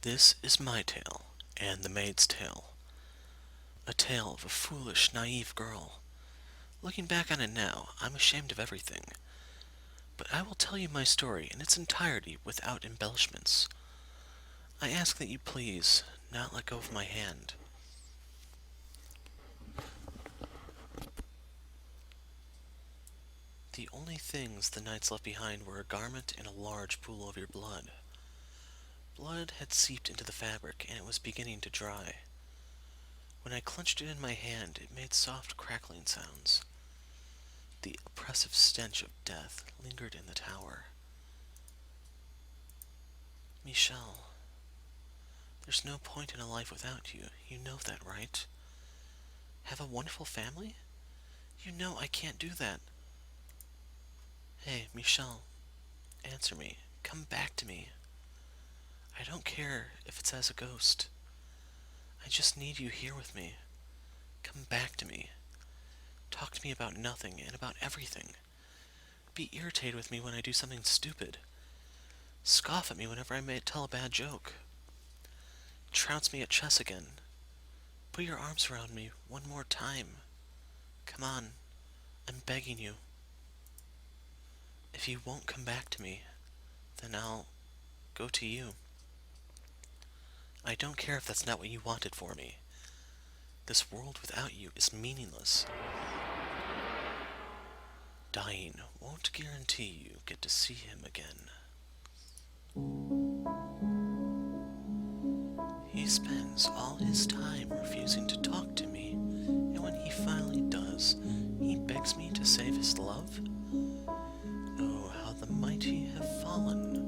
This is my tale, and the maid's tale. A tale of a foolish, naive girl. Looking back on it now, I'm ashamed of everything. But I will tell you my story in its entirety without embellishments. I ask that you please not let go of my hand. The only things the knights left behind were a garment and a large pool of your blood. Blood had seeped into the fabric, and it was beginning to dry. When I clenched it in my hand, it made soft crackling sounds. The oppressive stench of death lingered in the tower. Michel, there's no point in a life without you. You know that, right? Have a wonderful family? You know I can't do that. Hey, Michel, answer me. Come back to me. I don't care if it's as a ghost. I just need you here with me. Come back to me. Talk to me about nothing and about everything. Be irritated with me when I do something stupid. Scoff at me whenever I may tell a bad joke. Trounce me at chess again. Put your arms around me one more time. Come on, I'm begging you. If you won't come back to me, then I'll go to you. I don't care if that's not what you wanted for me. This world without you is meaningless. Dying won't guarantee you get to see him again. He spends all his time refusing to talk to me, and when he finally does, he begs me to save his love? Oh, how the mighty have fallen.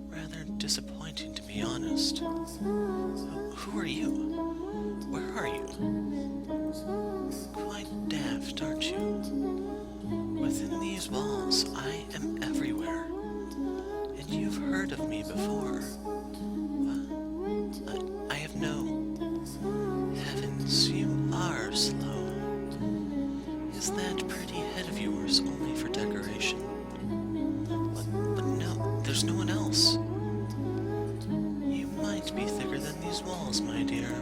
Rather disappointing, to be honest. Who are you? Where are you? Quite daft, aren't you? Within these walls, I am everywhere. And you've heard of me before. I have no... Heavens, you are slow. Is that pretty head of yours only for decoration? But no, there's no one else. You might be thicker than these walls, my dear.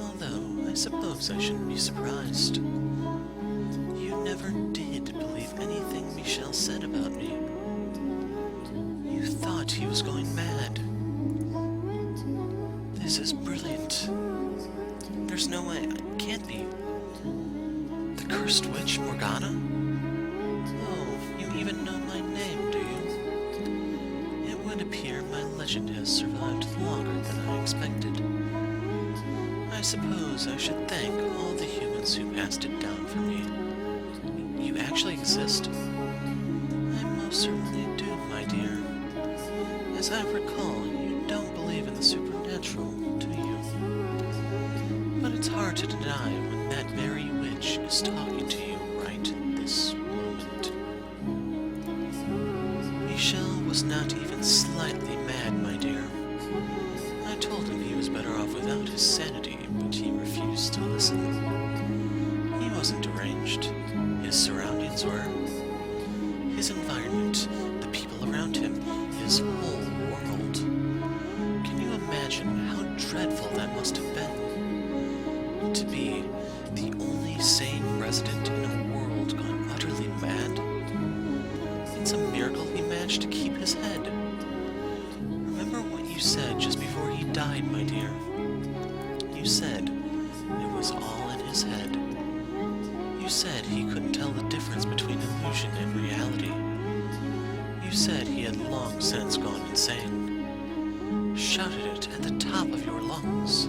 Although, I suppose I shouldn't be surprised. You never did believe anything Michel said about me. You thought he was going mad. This is brilliant. There's no way. It can't be. The cursed witch, Morgana? Oh, you even know my name, do you? It would appear my legend has survived longer than I expected. I suppose I should thank all the humans who passed it down for me. You actually exist? I most certainly do, my dear. As I recall, you don't believe in the supernatural, do you? But it's hard to deny when that very witch is talking to you right this moment. Michel was not even slightly mad, my dear. I told him he was better off without his sanity, but he refused to listen. He wasn't deranged. His surroundings were. His environment, the people around him, his whole world. Can you imagine how dreadful that must have been? To be the only sane resident in a world gone utterly mad? It's a miracle he managed to keep his head. Remember what you said just before he died, my dear. You said it was all in his head. You said he couldn't tell the difference between illusion and reality. You said he had long since gone insane. Shouted it at the top of your lungs.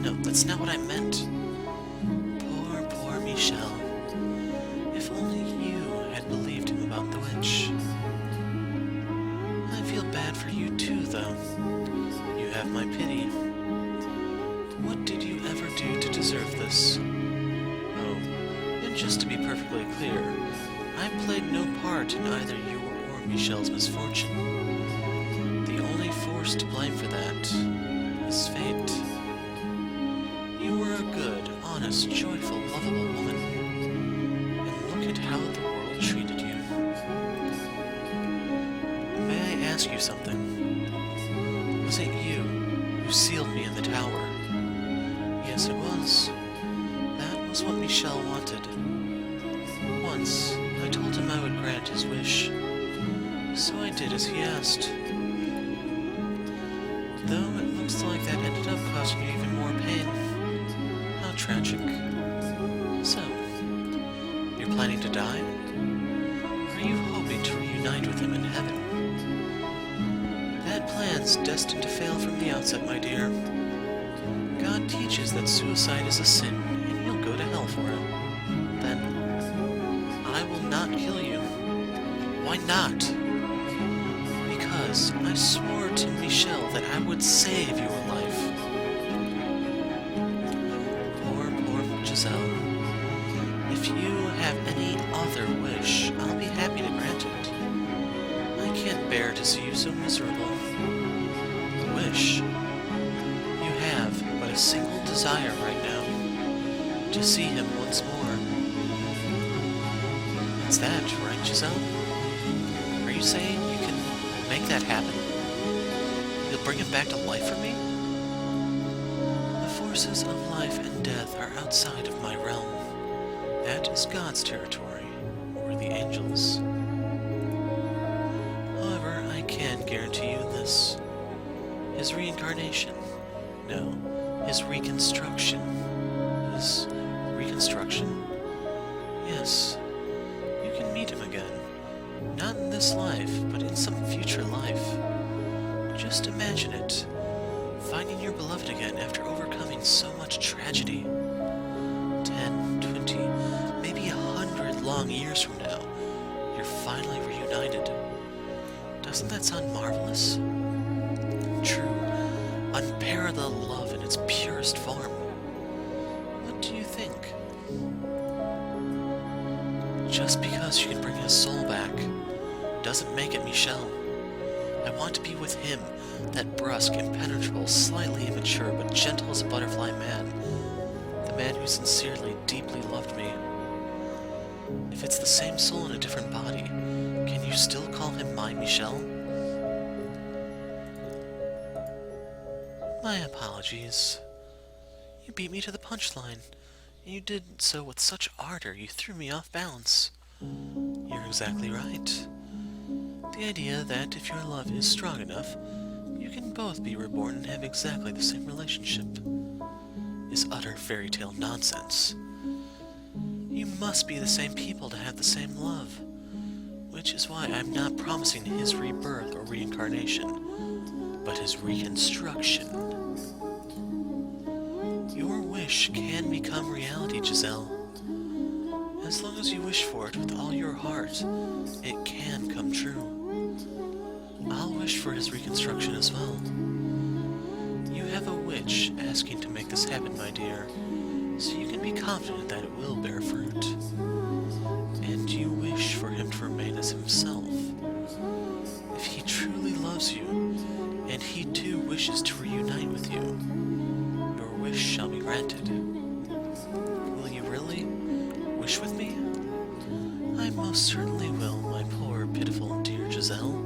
No, that's not what I meant. Poor, poor Michel. If only you had believed him about the witch. I feel bad for you too, though. You have my pity. What did you ever do to deserve this? Oh, and just to be perfectly clear, I played no part in either your or Michel's misfortune. The only force to blame for that is fate. You were a good, honest, joyful, lovable woman. And look at how the world treated you. May I ask you something? Was it did as he asked. Though it looks like that ended up causing you even more pain. How tragic. So, you're planning to die? Or are you hoping to reunite with him in heaven? That plan's destined to fail from the outset, my dear. God teaches that suicide is a sin, and you'll go to hell for it. Then, I will not kill you. Why not? Because I swore to Michel that I would save your life. Poor Giselle. If you have any other wish, I'll be happy to grant it. I can't bear to see you so miserable. Wish. You have but a single desire right now. To see him once more. It's that, right, Giselle? Are you saying you can make that happen? You'll bring him back to life for me? The forces of life and death are outside of my realm. That is God's territory, or the angels. However, I can guarantee you this. His reincarnation, no, his reconstruction. His reconstruction? Yes, you can meet him again. Not in this life, but in some future life. Just imagine it. Finding your beloved again after overcoming so much tragedy. 10, 20, maybe 100 long years from now, you're finally reunited. Doesn't that sound marvelous? True, unparalleled love in its purest form. What do you think? Just because you can bring his soul back doesn't make it Michel. I want to be with him, that brusque, impenetrable, slightly immature, but gentle as a butterfly man. The man who sincerely, deeply loved me. If it's the same soul in a different body, can you still call him my Michel? My apologies. You beat me to the punchline, and you did so with such ardor you threw me off balance. You're exactly right. The idea that if your love is strong enough, you can both be reborn and have exactly the same relationship is utter fairy tale nonsense. You must be the same people to have the same love, which is why I'm not promising his rebirth or reincarnation, but his reconstruction. Your wish can become reality, Giselle. As long as you wish for it with all your heart, it can come true. I'll wish for his reconstruction as well. You have a witch asking to make this happen, my dear, so you can be confident that it will bear fruit. And you wish for him to remain as himself. If he truly loves you, and he too wishes to reunite with you, your wish shall be granted. Will you really wish with me? I most certainly will, my poor, pitiful, dear Giselle.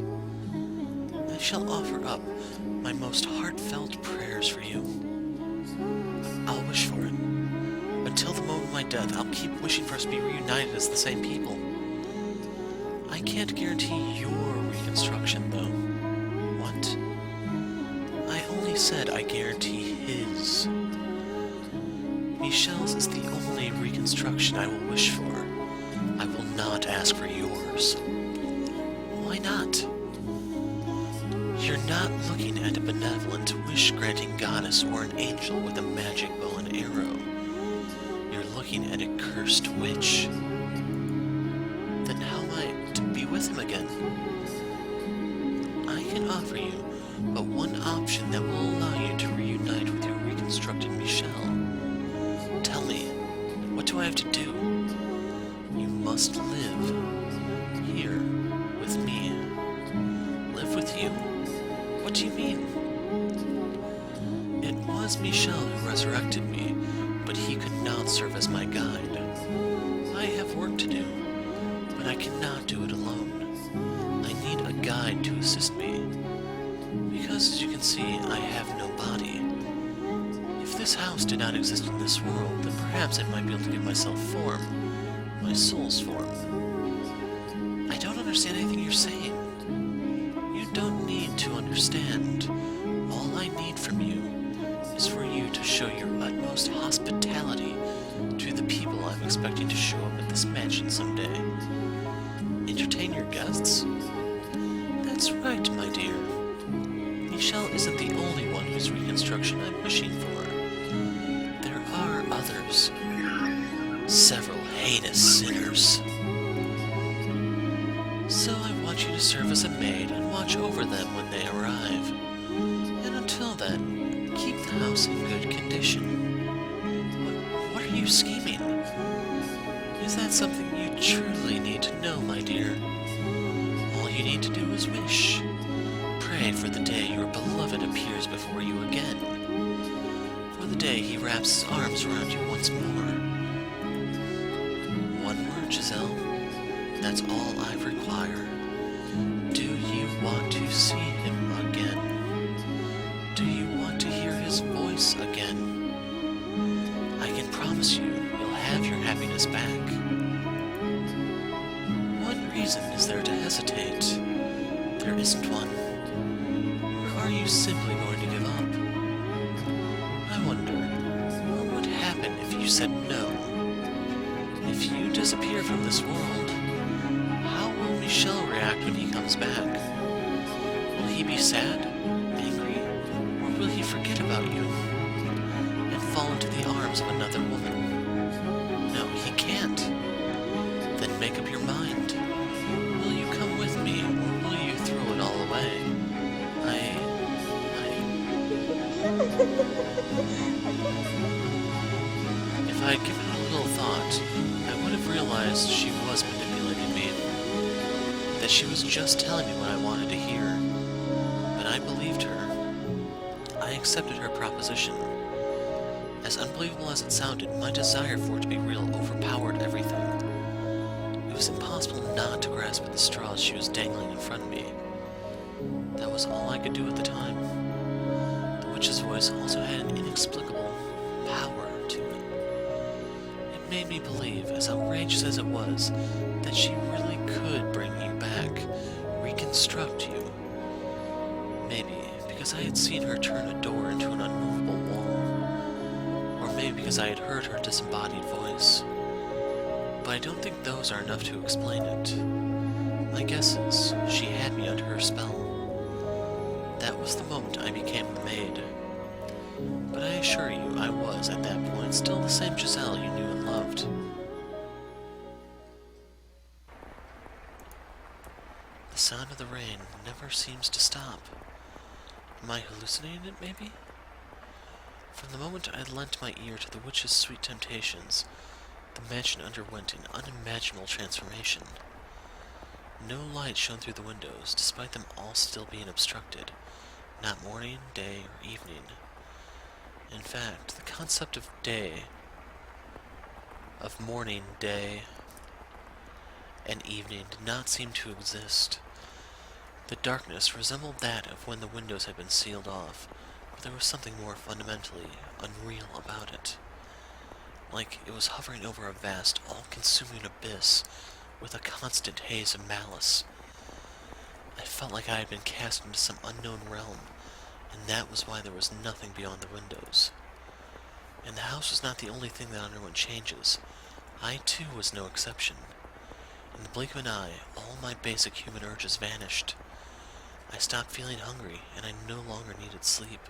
I shall offer up my most heartfelt prayers for you. I'll wish for it. Until the moment of my death, I'll keep wishing for us to be reunited as the same people. I can't guarantee your reconstruction, though. What? I only said I guarantee his. Michel's is the only reconstruction I will wish for. I will not ask for yours. Why not? You're not looking at a benevolent, wish-granting goddess or an angel with a magic bow and arrow. You're looking at a cursed witch. Then how am I to be with him again? I can offer you but one option that will allow you to reunite with your reconstructed Michel. Tell me, what do I have to do? You must live here with me. Live with you? What do you mean? It was Michel who resurrected me, but he could not serve as my guide. I have work to do, but I cannot do it alone. I need a guide to assist me, because as you can see, I have no body. If this house did not exist in this world, then perhaps I might be able to give myself form, my soul's form. I don't understand anything you're saying. don't need to understand. All I need from you is for you to show your utmost hospitality to the people I'm expecting to show up at this mansion someday. Entertain your guests? That's right, my dear. Michel isn't the only one whose reconstruction I'm wishing for. There are others. Several heinous sinners. So I want you to serve as a maid and watch over them when they arrive. And until then, keep the house in good condition. What are you scheming? Is that something you truly need to know, my dear? All you need to do is wish. Pray for the day your beloved appears before you again. For the day he wraps his arms around you once more. One word, Giselle. That's all I require. Do you want to see him again? Do you want to hear his voice again? I can promise you, you'll have your happiness back. What reason is there to hesitate? There isn't one. Or are you simply going to give up? I wonder, what would happen if you said no? If you disappear from this world, how will Michel react when he comes back? Will he be sad, angry, or will he forget about you and fall into the arms of another woman? No, he can't. Then make up your mind. Will you come with me, or will you throw it all away? If I had given it a little thought, I would have realized she was manipulating me. That she was just telling me what I wanted to hear. But I believed her. I accepted her proposition. As unbelievable as it sounded, my desire for it to be real overpowered everything. It was impossible not to grasp at the straws she was dangling in front of me. That was all I could do at the time. The witch's voice also had an inexplicable power to it. It made me believe, as outrageous as it was, that she really could bring you back, reconstruct you. Maybe because I had seen her turn a door into an unmovable wall, or maybe because I had heard her disembodied voice. But I don't think those are enough to explain it. My guess is she had me under her spell. That was the moment I became the maid. But I assure you, I was, at that point, still the same Giselle you knew and loved. The sound of the rain never seems to stop. Am I hallucinating it, maybe? From the moment I lent my ear to the witch's sweet temptations, the mansion underwent an unimaginable transformation. No light shone through the windows, despite them all still being obstructed. Not morning, day, or evening. In fact, the concept of morning, day, and evening did not seem to exist. The darkness resembled that of when the windows had been sealed off, but there was something more fundamentally unreal about it. Like it was hovering over a vast, all-consuming abyss with a constant haze of malice. I felt like I had been cast into some unknown realm, and that was why there was nothing beyond the windows. And the house was not the only thing that underwent changes. I, too, was no exception. In the blink of an eye, all my basic human urges vanished. I stopped feeling hungry, and I no longer needed sleep.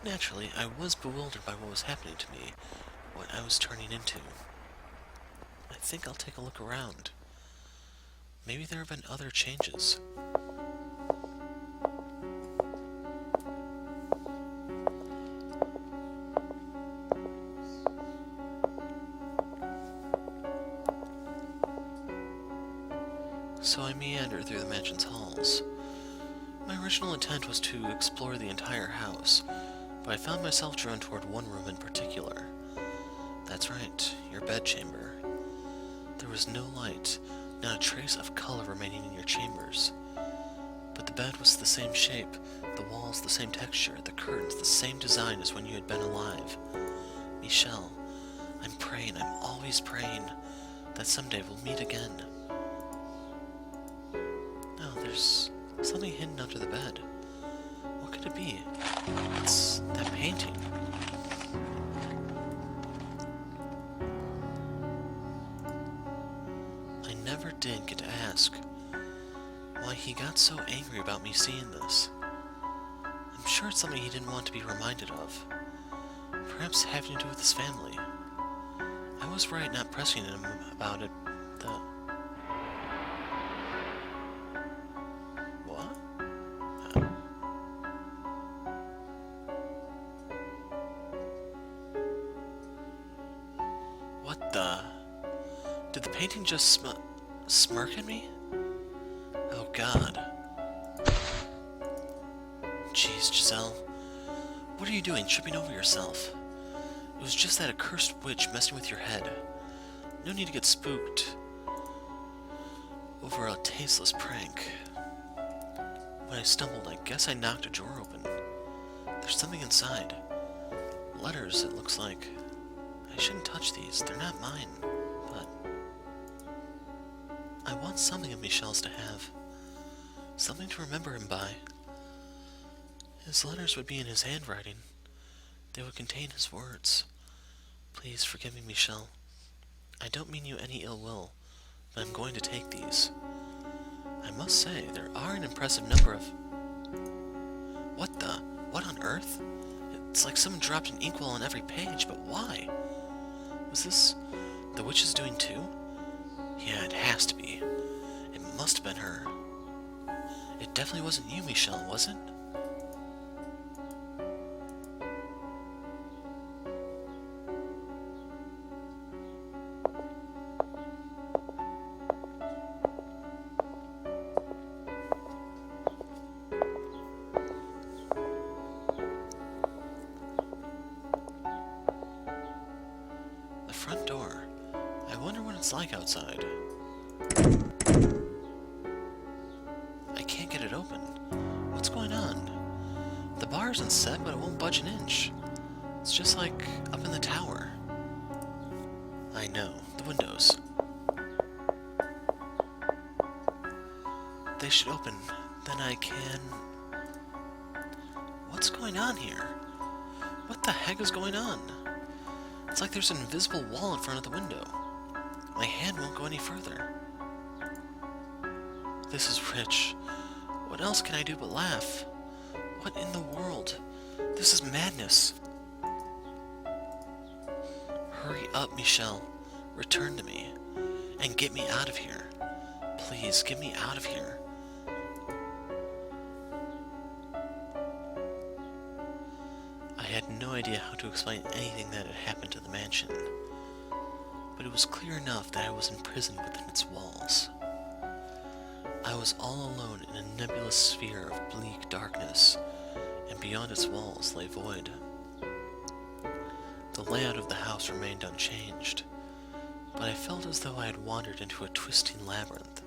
Naturally, I was bewildered by what was happening to me, what I was turning into. I think I'll take a look around. Maybe there have been other changes. So I meandered through the mansion's halls. My original intent was to explore the entire house, but I found myself drawn toward one room in particular. That's right, your bedchamber. There was no light, not a trace of color remaining in your chambers. But the bed was the same shape, the walls the same texture, the curtains the same design as when you had been alive. Michel, I'm praying, I'm always praying, that someday we'll meet again. No, there's Something hidden under the bed. What could it be? It's that painting. I never did get to ask why he got so angry about me seeing this. I'm sure it's something he didn't want to be reminded of. Perhaps having to do with his family. I was right not pressing him about it. What? What the? Did the painting just smirk at me? Oh God. Jeez, Giselle. What are you doing, tripping over yourself? It was just that accursed witch messing with your head. No need to get spooked over a tasteless prank. When I stumbled, I guess I knocked a drawer open. There's something inside. Letters, it looks like. I shouldn't touch these, they're not mine. But I want something of Michel's to have. Something to remember him by. His letters would be in his handwriting. They would contain his words. Please forgive me, Michel. I don't mean you any ill will, but I'm going to take these. I must say, there are an impressive number of... What the? What on earth? It's like someone dropped an inkwell on every page, but why? Was this the witch's doing too? Yeah, it has to be. It must have been her. It definitely wasn't you, Michel, was it? Front door. I wonder what it's like outside. I can't get it open. What's going on? The bar isn't set, but it won't budge an inch. It's just like up in the tower. I know, the windows. They should open, then I can... What's going on here? What the heck is going on? It's like there's an invisible wall in front of the window. My hand won't go any further. This is rich. What else can I do but laugh? What in the world? This is madness. Hurry up, Michel. Return to me. And get me out of here. Please, get me out of here. I had no idea how to explain anything that had happened to the mansion, but it was clear enough that I was imprisoned within its walls. I was all alone in a nebulous sphere of bleak darkness, and beyond its walls lay void. The layout of the house remained unchanged, but I felt as though I had wandered into a twisting labyrinth.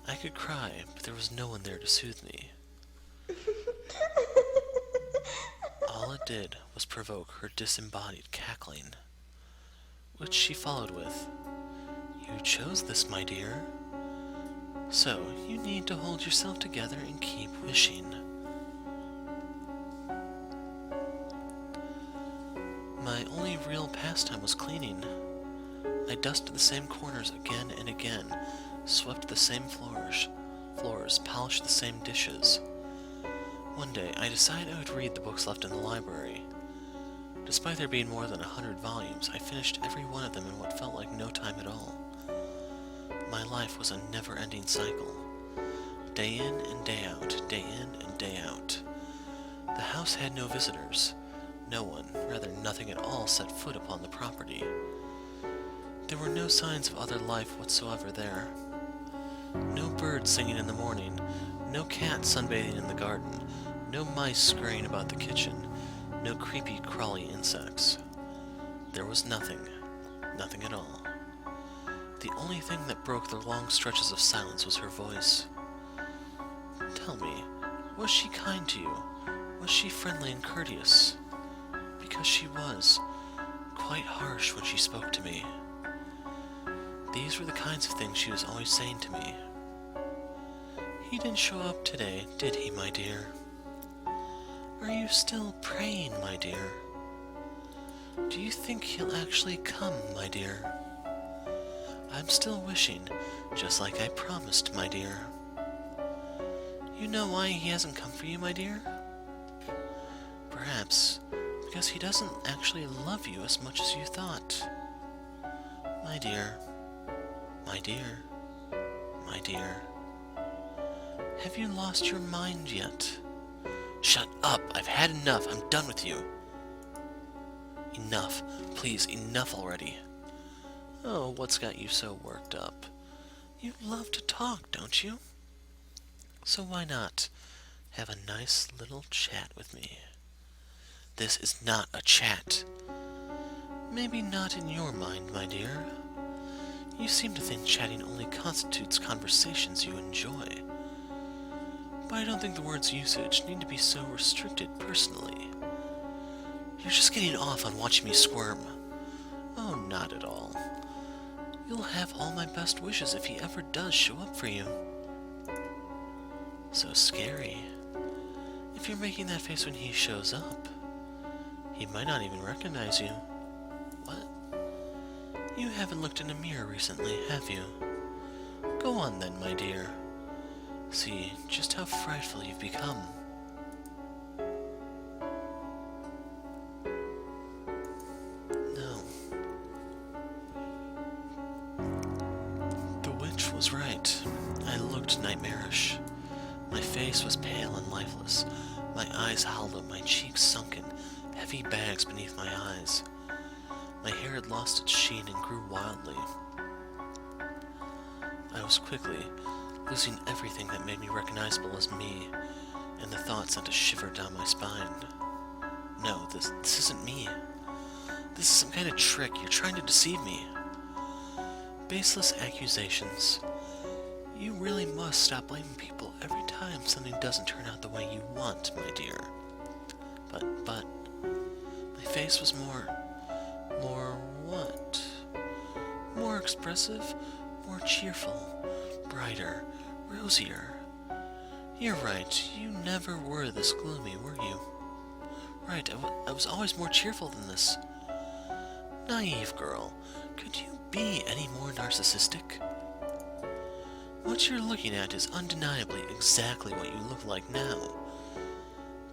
I could cry, but there was no one there to soothe me. All it did was provoke her disembodied cackling, which she followed with, "You chose this, my dear. So you need to hold yourself together and keep wishing." My only real pastime was cleaning. I dusted the same corners again and again, swept the same floors, polished the same dishes. One day, I decided I would read the books left in the library. Despite there being more than 100 volumes, I finished every one of them in what felt like no time at all. My life was a never-ending cycle. Day in and day out, day in and day out. The house had no visitors. No one, rather nothing at all, set foot upon the property. There were no signs of other life whatsoever there. No birds singing in the morning, no cat sunbathing in the garden, no mice scurrying about the kitchen, no creepy, crawly insects. There was nothing. Nothing at all. The only thing that broke the long stretches of silence was her voice. Tell me, was she kind to you? Was she friendly and courteous? Because she was quite harsh when she spoke to me. These were the kinds of things she was always saying to me. He didn't show up today, did he, my dear? Are you still praying, my dear? Do you think he'll actually come, my dear? I'm still wishing, just like I promised, my dear. You know why he hasn't come for you, my dear? Perhaps because he doesn't actually love you as much as you thought. My dear, my dear, my dear. Have you lost your mind yet? Shut up! I've had enough! I'm done with you! Enough. Please, enough already. Oh, what's got you so worked up? You love to talk, don't you? So why not have a nice little chat with me? This is not a chat. Maybe not in your mind, my dear. You seem to think chatting only constitutes conversations you enjoy. But I don't think the word's usage need to be so restricted personally. You're just getting off on watching me squirm. Oh, not at all. You'll have all my best wishes if he ever does show up for you. So scary. If you're making that face when he shows up, he might not even recognize you. What? You haven't looked in a mirror recently, have you? Go on then, my dear. See just how frightful you've become. No. The witch was right. I looked nightmarish. My face was pale and lifeless, my eyes hollow, my cheeks sunken, heavy bags beneath my eyes. My hair had lost its sheen and grew wildly. I was quickly losing everything that made me recognizable as me, and the thought sent a shiver down my spine. No, this isn't me. This is some kind of trick. You're trying to deceive me. Baseless accusations. You really must stop blaming people every time something doesn't turn out the way you want, my dear. But, my face was more what? More expressive, more cheerful, brighter, rosier. You're right, you never were this gloomy, were you? Right, I was always more cheerful than this. Naive girl, could you be any more narcissistic? What you're looking at is undeniably exactly what you look like now.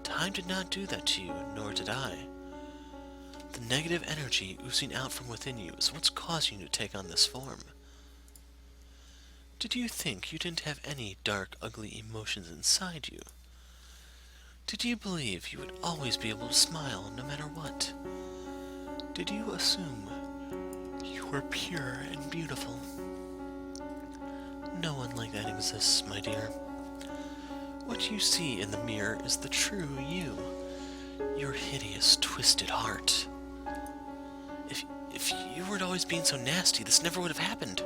Time did not do that to you, nor did I. The negative energy oozing out from within you is what's causing you to take on this form. Did you think you didn't have any dark, ugly emotions inside you? Did you believe you would always be able to smile no matter what? Did you assume you were pure and beautiful? No one like that exists, my dear. What you see in the mirror is the true you, your hideous, twisted heart. If you weren't always being so nasty, this never would have happened.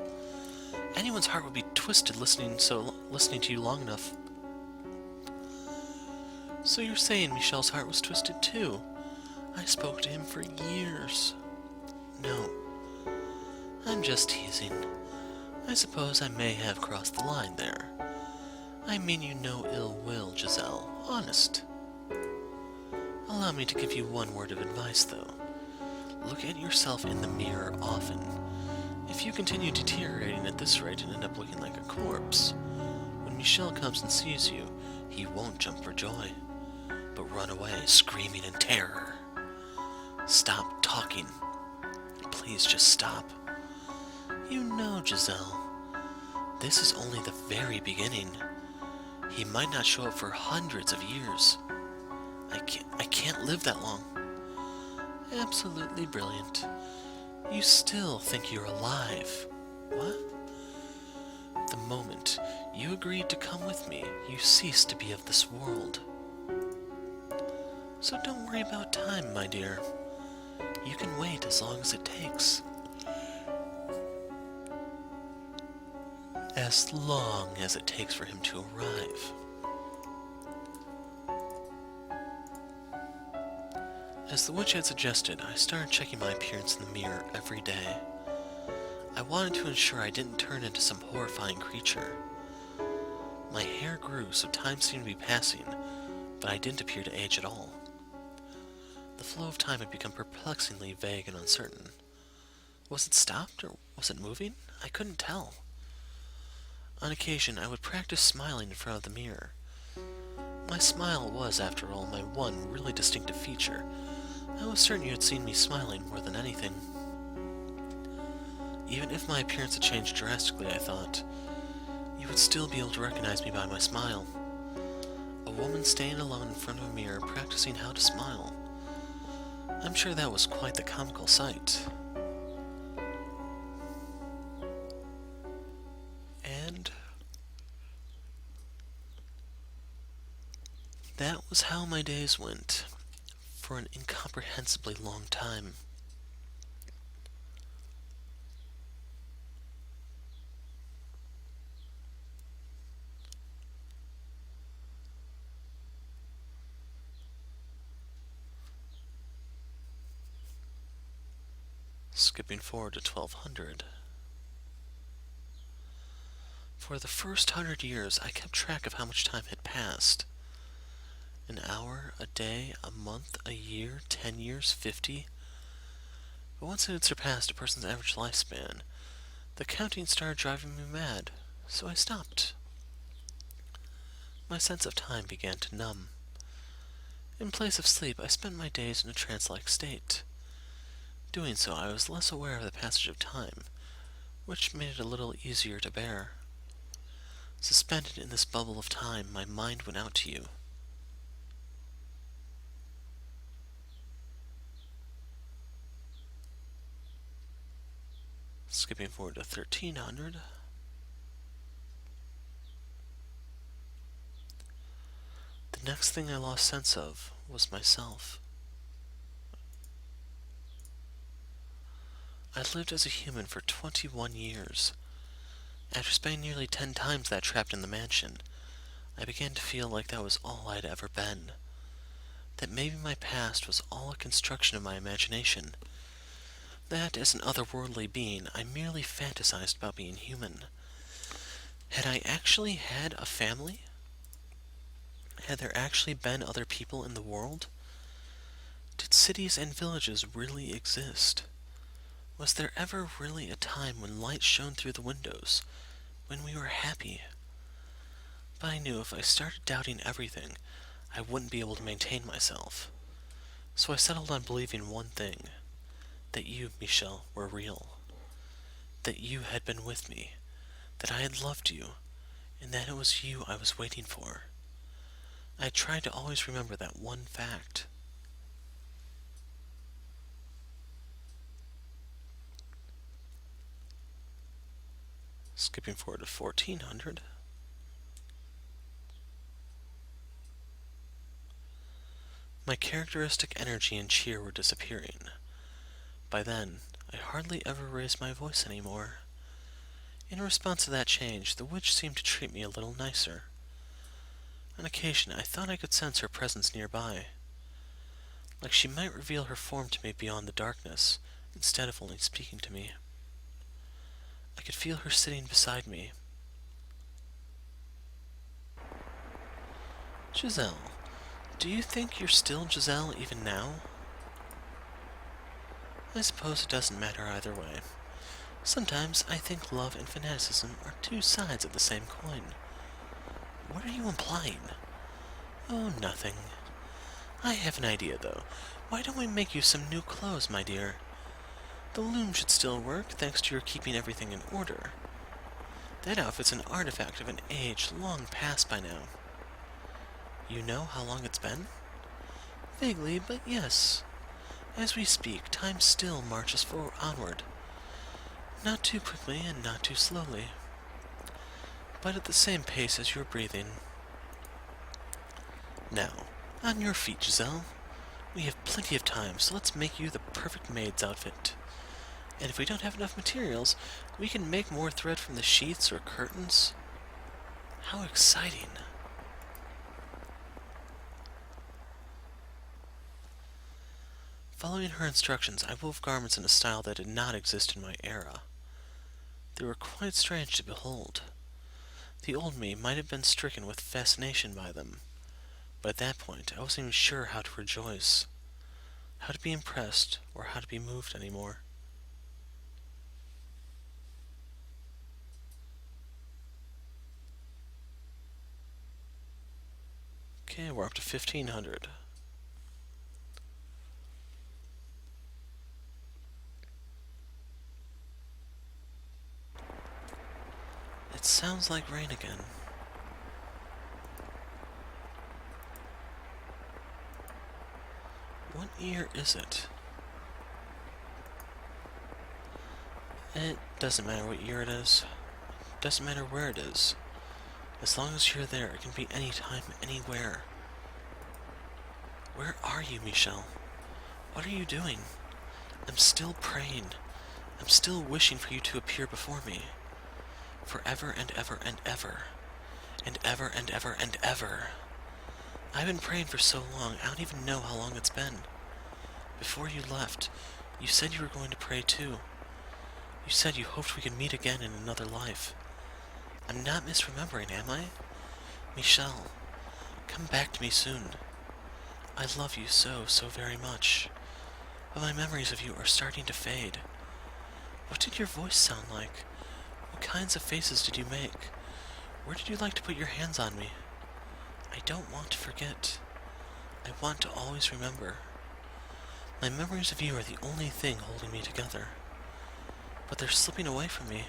Anyone's heart would be twisted listening to you long enough. So you're saying Michel's heart was twisted too? I spoke to him for years. No, I'm just teasing. I suppose I may have crossed the line there. I mean you no ill will, Giselle. Honest. Allow me to give you one word of advice, though. Look at yourself in the mirror often. If you continue deteriorating at this rate and end up looking like a corpse, when Michel comes and sees you, he won't jump for joy, but run away screaming in terror. Stop talking. Please just stop. You know, Giselle, this is only the very beginning. He might not show up for hundreds of years. I can't live that long. Absolutely brilliant. You still think you're alive. What? The moment you agreed to come with me, you ceased to be of this world. So don't worry about time, my dear. You can wait as long as it takes. As long as it takes for him to arrive. As the witch had suggested, I started checking my appearance in the mirror every day. I wanted to ensure I didn't turn into some horrifying creature. My hair grew, so time seemed to be passing, but I didn't appear to age at all. The flow of time had become perplexingly vague and uncertain. Was it stopped, or was it moving? I couldn't tell. On occasion, I would practice smiling in front of the mirror. My smile was, after all, my one really distinctive feature. I was certain you had seen me smiling more than anything. Even if my appearance had changed drastically, I thought, you would still be able to recognize me by my smile. A woman staying alone in front of a mirror practicing how to smile. I'm sure that was quite the comical sight. And that was how my days went, for an incomprehensibly long time. Skipping forward to 1200. For the first 100 years, I kept track of how much time had passed. An hour, a day, a month, a year, 10 years, 50. But once it had surpassed a person's average lifespan, the counting started driving me mad, so I stopped. My sense of time began to numb. In place of sleep, I spent my days in a trance-like state. Doing so, I was less aware of the passage of time, which made it a little easier to bear. Suspended in this bubble of time, my mind went out to you. Skipping forward to 1300. The next thing I lost sense of was myself. I lived as a human for 21 years. After spending nearly 10 times that trapped in the mansion, I began to feel like that was all I'd ever been. That maybe my past was all a construction of my imagination. That, as an otherworldly being, I merely fantasized about being human. Had I actually had a family? Had there actually been other people in the world? Did cities and villages really exist? Was there ever really a time when light shone through the windows, when we were happy? But I knew if I started doubting everything, I wouldn't be able to maintain myself. So I settled on believing one thing, that you, Michel, were real. That you had been with me, that I had loved you, and that it was you I was waiting for. I tried to always remember that one fact. Skipping forward to 1400. My characteristic energy and cheer were disappearing. By then, I hardly ever raised my voice anymore. In response to that change, the witch seemed to treat me a little nicer. On occasion, I thought I could sense her presence nearby, like she might reveal her form to me beyond the darkness, instead of only speaking to me. I could feel her sitting beside me. Giselle, do you think you're still Giselle even now? I suppose it doesn't matter either way. Sometimes I think love and fanaticism are two sides of the same coin. What are you implying? Oh, nothing. I have an idea, though. Why don't we make you some new clothes, my dear? The loom should still work, thanks to your keeping everything in order. That outfit's an artifact of an age long past by now. You know how long it's been? Vaguely, but yes. As we speak, time still marches onward. Not too quickly and not too slowly, but at the same pace as you're breathing. Now, on your feet, Giselle. We have plenty of time, so let's make you the perfect maid's outfit. And if we don't have enough materials, we can make more thread from the sheets or curtains. How exciting! Following her instructions, I wove garments in a style that did not exist in my era. They were quite strange to behold. The old me might have been stricken with fascination by them, but at that point I wasn't even sure how to rejoice, how to be impressed, or how to be moved anymore. Okay, we're up to 1500. It sounds like rain again. What year is it? It doesn't matter what year it is. It doesn't matter where it is. As long as you're there, it can be anytime, anywhere. Where are you, Michel? What are you doing? I'm still praying. I'm still wishing for you to appear before me. Forever and ever and ever. And ever and ever and ever. I've been praying for so long, I don't even know how long it's been. Before you left, you said you were going to pray too. You said you hoped we could meet again in another life. I'm not misremembering, am I? Michel, come back to me soon. I love you so, so very much. But my memories of you are starting to fade. What did your voice sound like? What kinds of faces did you make? Where did you like to put your hands on me? I don't want to forget. I want to always remember. My memories of you are the only thing holding me together. But they're slipping away from me.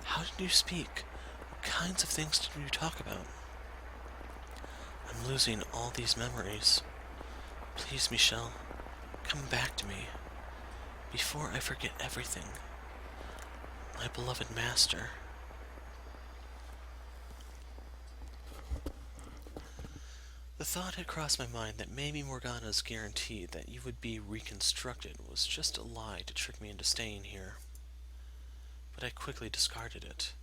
How did you speak? What kinds of things did you talk about? I'm losing all these memories. Please, Michel, come back to me, before I forget everything. My beloved master. The thought had crossed my mind that maybe Morgana's guarantee that you would be reconstructed was just a lie to trick me into staying here. But I quickly discarded it,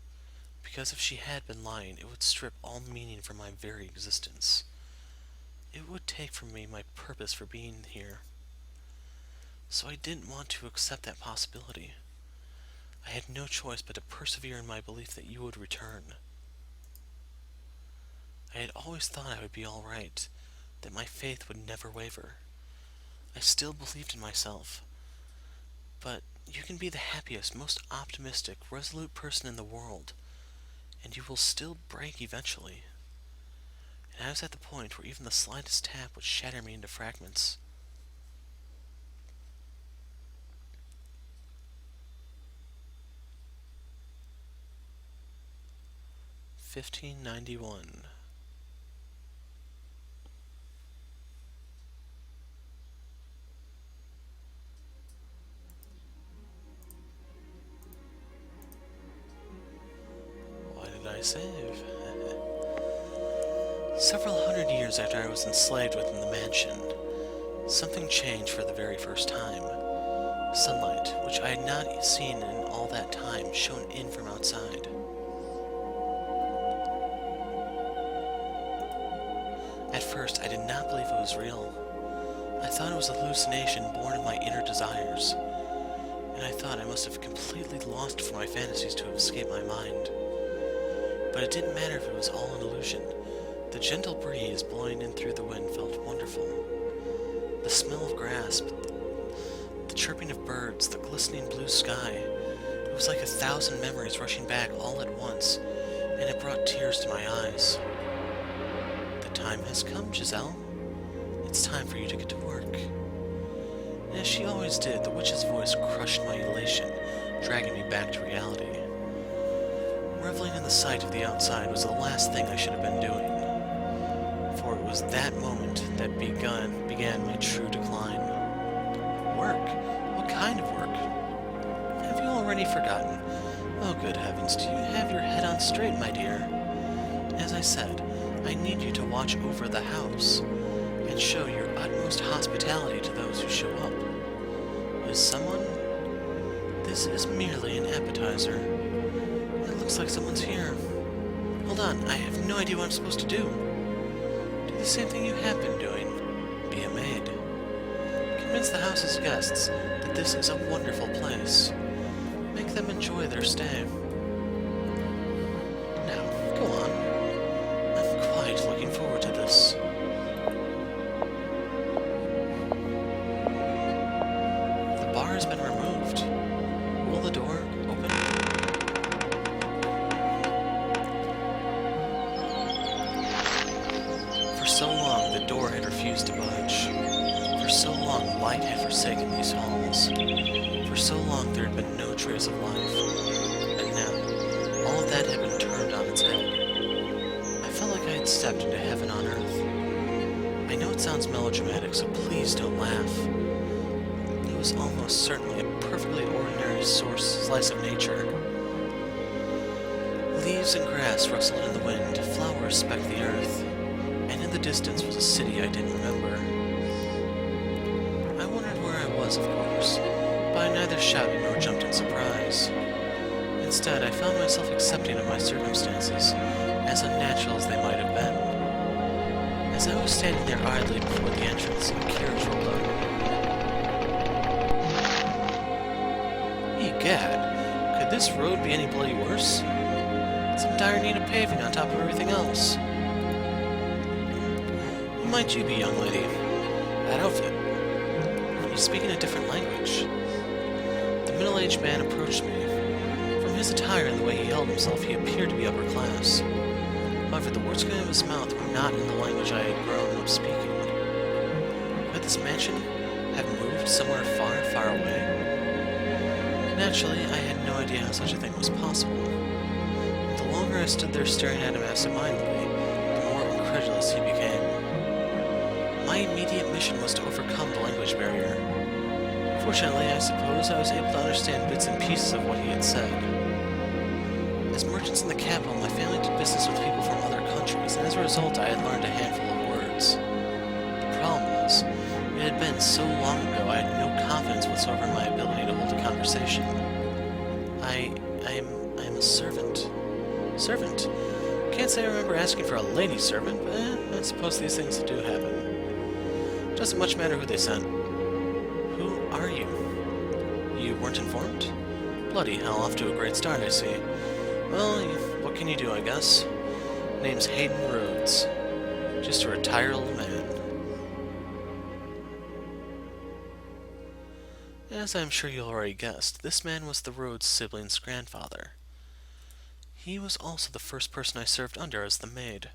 because if she had been lying, it would strip all meaning from my very existence. It would take from me my purpose for being here. So I didn't want to accept that possibility. I had no choice but to persevere in my belief that you would return. I had always thought I would be all right, that my faith would never waver. I still believed in myself. But you can be the happiest, most optimistic, resolute person in the world, and you will still break eventually. And I was at the point where even the slightest tap would shatter me into fragments. $15.91. Why did I save? Several hundred years after I was enslaved within the mansion, something changed for the very first time. Sunlight, which I had not seen in all that time, shone in from outside. At first, I did not believe it was real. I thought it was a hallucination born of my inner desires, and I thought I must have completely lost for my fantasies to have escaped my mind. But it didn't matter if it was all an illusion. The gentle breeze blowing in through the wind felt wonderful. The smell of grass, the chirping of birds, the glistening blue sky. It was like 1,000 memories rushing back all at once, and it brought tears to my eyes. The time has come, Giselle. It's time for you to get to work. And as she always did, the witch's voice crushed my elation, dragging me back to reality. Reveling in the sight of the outside was the last thing I should have been doing, for it was that moment that began my true decline. Work? What kind of work? Have you already forgotten? Oh, good heavens, do you have your head on straight, my dear? As I said, I need you to watch over the house, and show your utmost hospitality to those who show up. Is someone? This is merely an appetizer. It looks like someone's here. Hold on, I have no idea what I'm supposed to do. Do the same thing you have been doing. Be a maid. Convince the house's guests that this is a wonderful place. Make them enjoy their stay. the door had refused to budge. For so long, light had forsaken these halls. For so long, there had been no trace of life. And now, all of that had been turned on its head. I felt like I had stepped into heaven on earth. I know it sounds melodramatic, so please don't laugh. It was almost certainly a perfectly ordinary slice of nature. Leaves and grass rustled in the wind, flowers specked the earth, and in the distance was a city I didn't remember. I wondered where I was, of course, but I neither shouted nor jumped in surprise. Instead, I found myself accepting of my circumstances, as unnatural as they might have been. As I was standing there idly before the entrance, a carriage rolled up. Egad, could this road be any bloody worse? It's in dire need of paving on top of everything else. Who might you be, young lady? That outfit. You speak in a different language. The middle-aged man approached me. From his attire and the way he held himself, he appeared to be upper class. However, the words coming out of his mouth were not in the language I had grown up speaking. Could this mansion have moved somewhere far, far away? Naturally, I had no idea how such a thing was possible. The longer I stood there staring at him absent-mindedly, the more incredulous he became. My immediate mission was to overcome the language barrier. Fortunately, I suppose I was able to understand bits and pieces of what he had said. As merchants in the capital, my family did business with people from other countries, and as a result, I had learned a handful of words. The problem was, it had been so long ago I had no confidence whatsoever in my ability to hold a conversation. I am a servant. Servant? Can't say I remember asking for a lady servant, but I suppose these things do happen. Doesn't much matter who they sent. Who are you? You weren't informed? Bloody hell, off to a great start, I see. Well, what can you do, I guess? Name's Hayden Rhodes. Just a retired old man. As I'm sure you already guessed, this man was the Rhodes siblings' grandfather. He was also the first person I served under as the maid.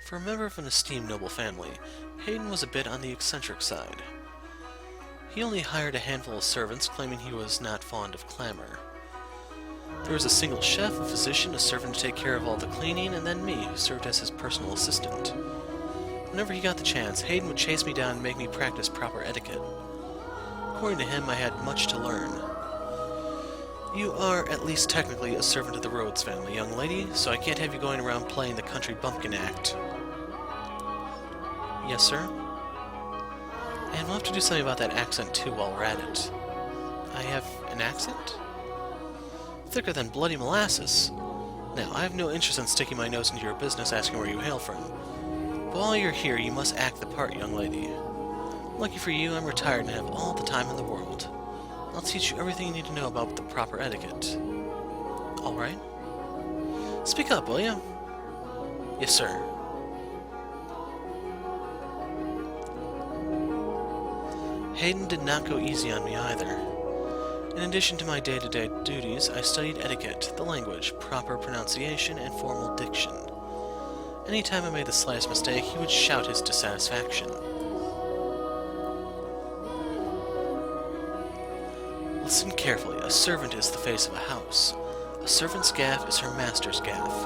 For a member of an esteemed noble family, Hayden was a bit on the eccentric side. He only hired a handful of servants, claiming he was not fond of clamor. There was a single chef, a physician, a servant to take care of all the cleaning, and then me, who served as his personal assistant. Whenever he got the chance, Hayden would chase me down and make me practice proper etiquette. According to him, I had much to learn. You are at least technically a servant of the Rhodes family, young lady, so I can't have you going around playing the country bumpkin act. Yes, sir? And we'll have to do something about that accent, too, while we're at it. I have an accent? Thicker than bloody molasses. Now, I have no interest in sticking my nose into your business asking where you hail from. But while you're here, you must act the part, young lady. Lucky for you, I'm retired and have all the time in the world. I'll teach you everything you need to know about the proper etiquette. Alright? Speak up, will you? Yes, sir. Hayden did not go easy on me either. In addition to my day-to-day duties, I studied etiquette, the language, proper pronunciation, and formal diction. Anytime I made the slightest mistake, he would shout his dissatisfaction. Listen carefully. A servant is the face of a house. A servant's gaff is her master's gaff.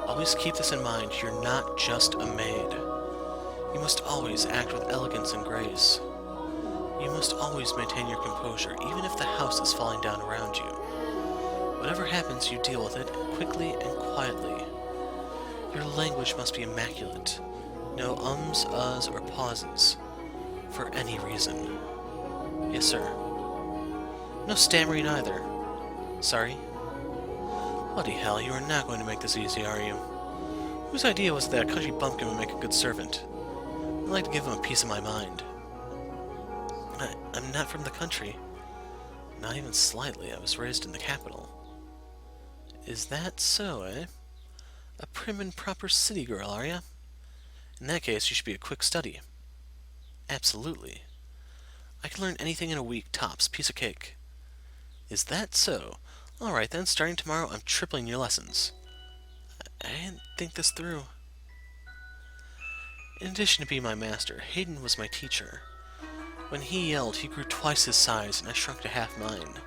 Always keep this in mind. You're not just a maid. You must always act with elegance and grace. You must always maintain your composure, even if the house is falling down around you. Whatever happens, you deal with it quickly and quietly. Your language must be immaculate. No ums, uhs, or pauses. For any reason. Yes, sir. No stammering either. Sorry. Bloody hell, you are not going to make this easy, are you? Whose idea was it that a country bumpkin would make a good servant? I'd like to give him a piece of my mind. I'm not from the country. Not even slightly. I was raised in the capital. Is that so, eh? A prim and proper city girl, are ya? In that case, you should be a quick study. Absolutely. I can learn anything in a week, tops. Piece of cake. Is that so? Alright then, starting tomorrow, I'm tripling your lessons. I didn't think this through. In addition to being my master, Hayden was my teacher. When he yelled, he grew twice his size, and I shrunk to half mine.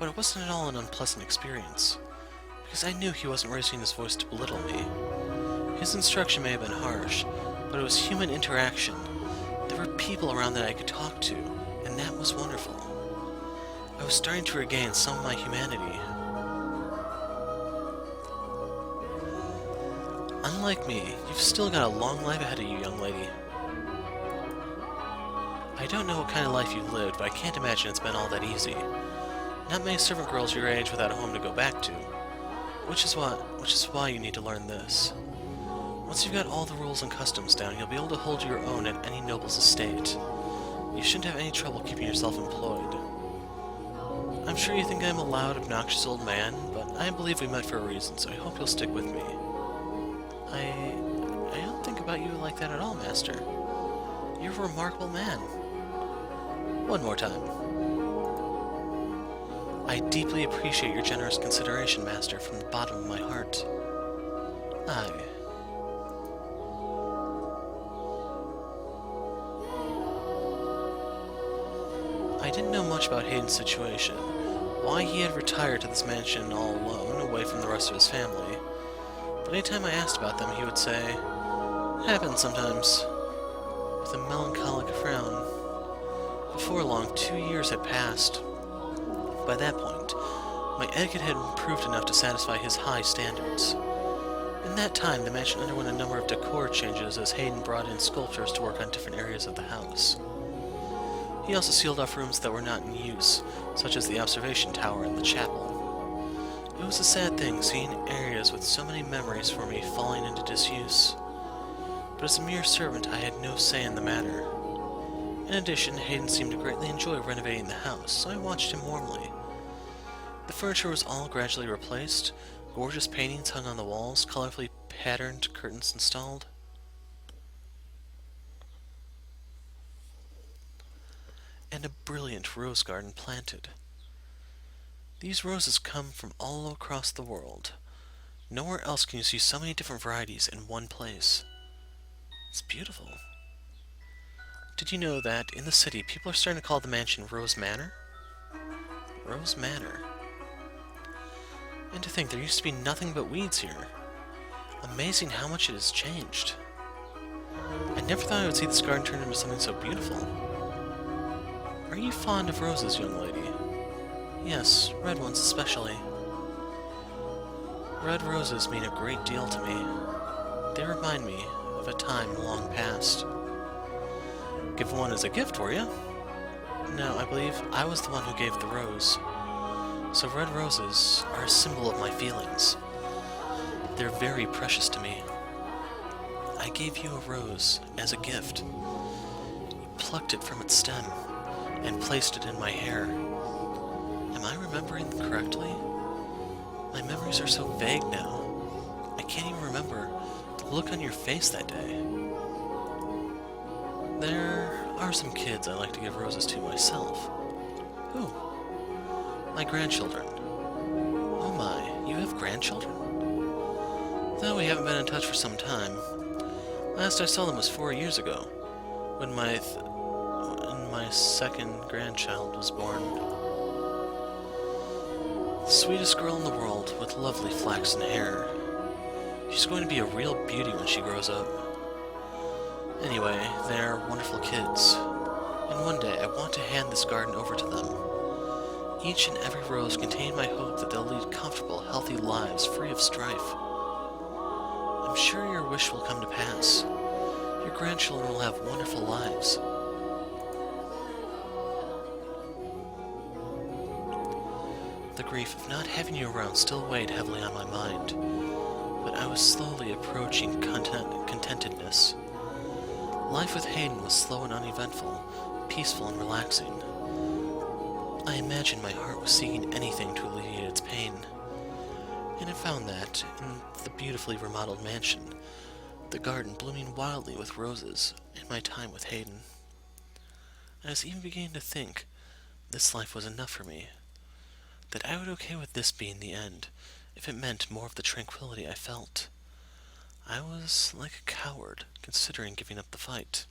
But it wasn't at all an unpleasant experience, because I knew he wasn't raising his voice to belittle me. His instruction may have been harsh, but it was human interaction. There were people around that I could talk to, and that was wonderful. I was starting to regain some of my humanity. Unlike me, you've still got a long life ahead of you, young lady. I don't know what kind of life you've lived, but I can't imagine it's been all that easy. Not many servant girls your age without a home to go back to. Which is why you need to learn this. Once you've got all the rules and customs down, you'll be able to hold your own at any noble's estate. You shouldn't have any trouble keeping yourself employed. I'm sure you think I'm a loud, obnoxious old man, but I believe we met for a reason, so I hope you'll stick with me. I don't think about you like that at all, Master. You're a remarkable man. One more time. I deeply appreciate your generous consideration, Master, from the bottom of my heart. Aye. I didn't know much about Hayden's situation, why he had retired to this mansion all alone, away from the rest of his family. But anytime I asked about them, he would say, "Happens sometimes," with a melancholic frown. Before long, 2 years had passed. By that point, my etiquette had improved enough to satisfy his high standards. In that time, the mansion underwent a number of decor changes as Hayden brought in sculptors to work on different areas of the house. He also sealed off rooms that were not in use, such as the observation tower and the chapel. It was a sad thing seeing areas with so many memories for me falling into disuse. But as a mere servant, I had no say in the matter. In addition, Hayden seemed to greatly enjoy renovating the house, so I watched him warmly. The furniture was all gradually replaced, gorgeous paintings hung on the walls, colorfully patterned curtains installed. And a brilliant rose garden planted. These roses come from all across the world. Nowhere else can you see so many different varieties in one place. It's beautiful. Did you know that in the city people are starting to call the mansion Rose Manor? Rose Manor. And to think there used to be nothing but weeds here. Amazing how much it has changed. I never thought I would see this garden turn into something so beautiful. Are you fond of roses, young lady? Yes, red ones especially. Red roses mean a great deal to me. They remind me of a time long past. Give one as a gift, were you? No, I believe I was the one who gave the rose. So red roses are a symbol of my feelings. They're very precious to me. I gave you a rose as a gift. You plucked it from its stem and placed it in my hair. Am I remembering correctly? My memories are so vague now. I can't even remember the look on your face that day. There are some kids I like to give roses to myself. Who? My grandchildren. Oh my, you have grandchildren? Though we haven't been in touch for some time. Last I saw them was 4 years ago, when my second grandchild was born. The sweetest girl in the world with lovely flaxen hair. She's going to be a real beauty when she grows up. Anyway, they're wonderful kids, and one day I want to hand this garden over to them. Each and every rose contained my hope that they'll lead comfortable, healthy lives free of strife. I'm sure your wish will come to pass. Your grandchildren will have wonderful lives. The grief of not having you around still weighed heavily on my mind, but I was slowly approaching contentedness. Life with Hayden was slow and uneventful, peaceful and relaxing. I imagined my heart was seeking anything to alleviate its pain, and I found that in the beautifully remodeled mansion, the garden blooming wildly with roses, and my time with Hayden. I was even beginning to think this life was enough for me. that I would okay with this being the end, if it meant more of the tranquility I felt. I was like a coward, considering giving up the fight.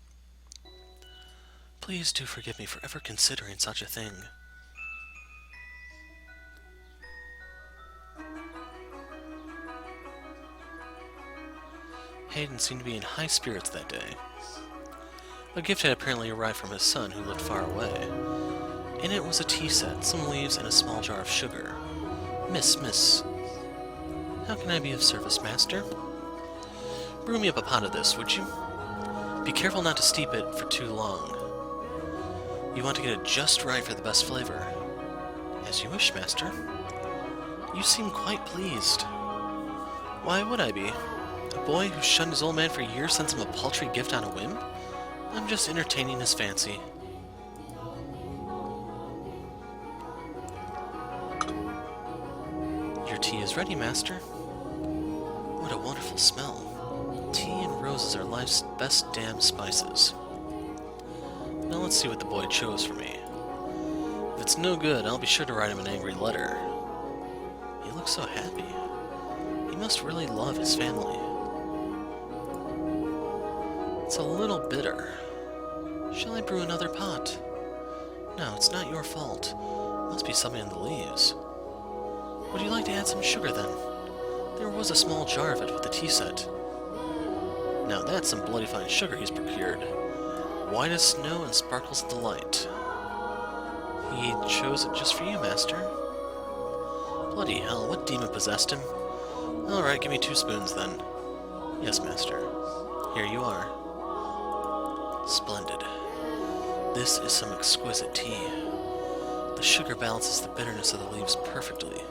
Please do forgive me for ever considering such a thing. Hayden seemed to be in high spirits that day. A gift had apparently arrived from his son, who lived far away. In it was a tea set, some leaves, and a small jar of sugar. Miss, how can I be of service, master? Brew me up a pot of this, would you? Be careful not to steep it for too long. You want to get it just right for the best flavor. As you wish, master. You seem quite pleased. Why would I be? A boy who shunned his old man for years sends him a paltry gift on a whim? I'm just entertaining his fancy. Your tea is ready, master. What a wonderful smell. Tea and roses are life's best damn spices. Now let's see what the boy chose for me. If it's no good, I'll be sure to write him an angry letter. He looks so happy. He must really love his family. It's a little bitter. Shall I brew another pot? No, it's not your fault. Must be something in the leaves. Would you like to add some sugar, then? There was a small jar of it with the tea set. Now that's some bloody fine sugar he's procured. White as snow and sparkles at the light. He chose it just for you, master. Bloody hell, what demon possessed him? Alright, give me 2 spoons, then. Yes, master. Here you are. Splendid. This is some exquisite tea. The sugar balances the bitterness of the leaves perfectly.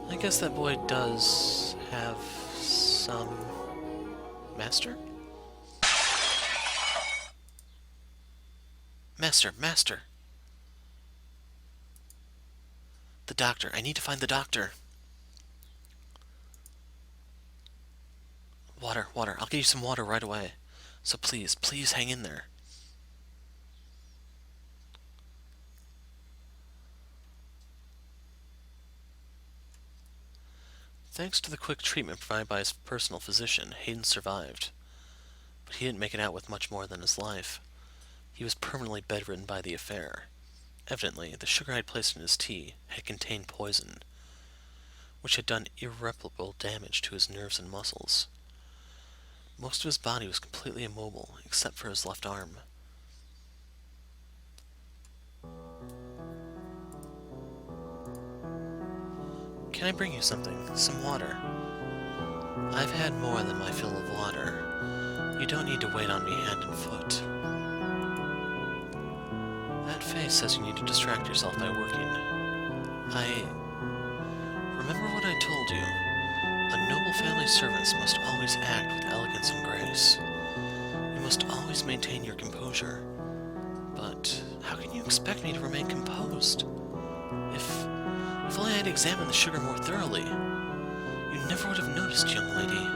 I guess that boy does have some... Master? Master! The doctor. I need to find the doctor. Water. I'll get you some water right away. So please hang in there. Thanks to the quick treatment provided by his personal physician, Hayden survived. But he didn't make it out with much more than his life. He was permanently bedridden by the affair. Evidently, the sugar I had placed in his tea had contained poison, which had done irreparable damage to his nerves and muscles. Most of his body was completely immobile, except for his left arm. Can I bring you something? Some water? I've had more than my fill of water. You don't need to wait on me hand and foot. That face says you need to distract yourself by working. Remember what I told you. A noble family servant must always act with elegance and grace. You must always maintain your composure. But how can you expect me to remain composed? If only I had examined the sugar more thoroughly. You never would have noticed, young lady.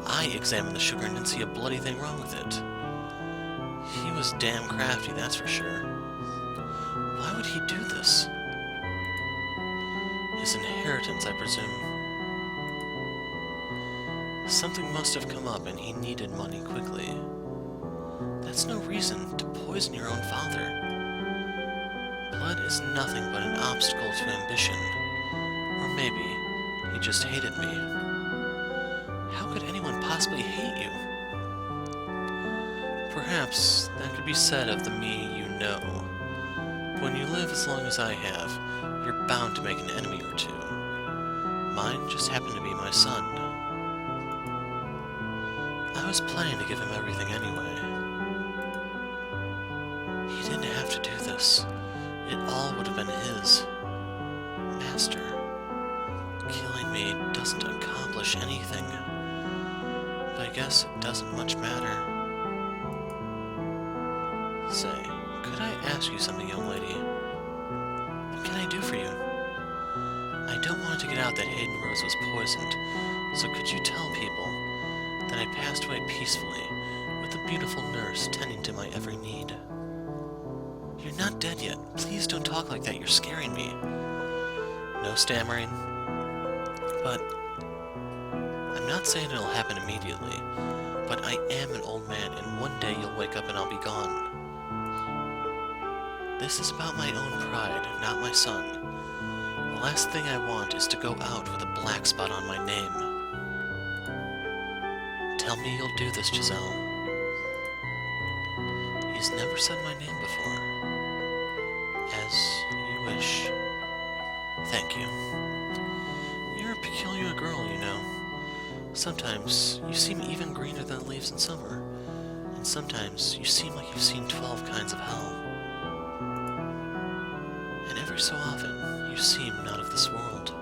I examined the sugar and didn't see a bloody thing wrong with it. He was damn crafty, that's for sure. Why would he do this? His inheritance, I presume. Something must have come up and he needed money quickly. That's no reason to poison your own father. Blood is nothing but an obstacle to ambition. Or maybe he just hated me. How could anyone possibly hate you? Perhaps that could be said of the me you know. But when you live as long as I have, you're bound to make an enemy or two. Mine just happened to be my son. I was planning to give him everything anyway. He didn't have to do this. It all would have been his. Master, killing me doesn't accomplish anything. But I guess it doesn't much matter. Say, could I ask you something, young lady? What can I do for you? I don't want it to get out that Hayden Rose was poisoned, so could you tell people that I passed away peacefully with a beautiful nurse tending to my every need? You're not dead yet. Please don't talk like that. You're scaring me. no stammering. But I'm not saying it'll happen immediately, but I am an old man, and one day you'll wake up and I'll be gone. This is about my own pride, not my son. The last thing I want is to go out with a black spot on my name. Tell me you'll do this, Giselle. He's never said my name before. As you wish. Thank you. You're a peculiar girl, you know. Sometimes you seem even greener than the leaves in summer, and sometimes you seem like you've seen 12 kinds of hell. And every so often, you seem not of this world.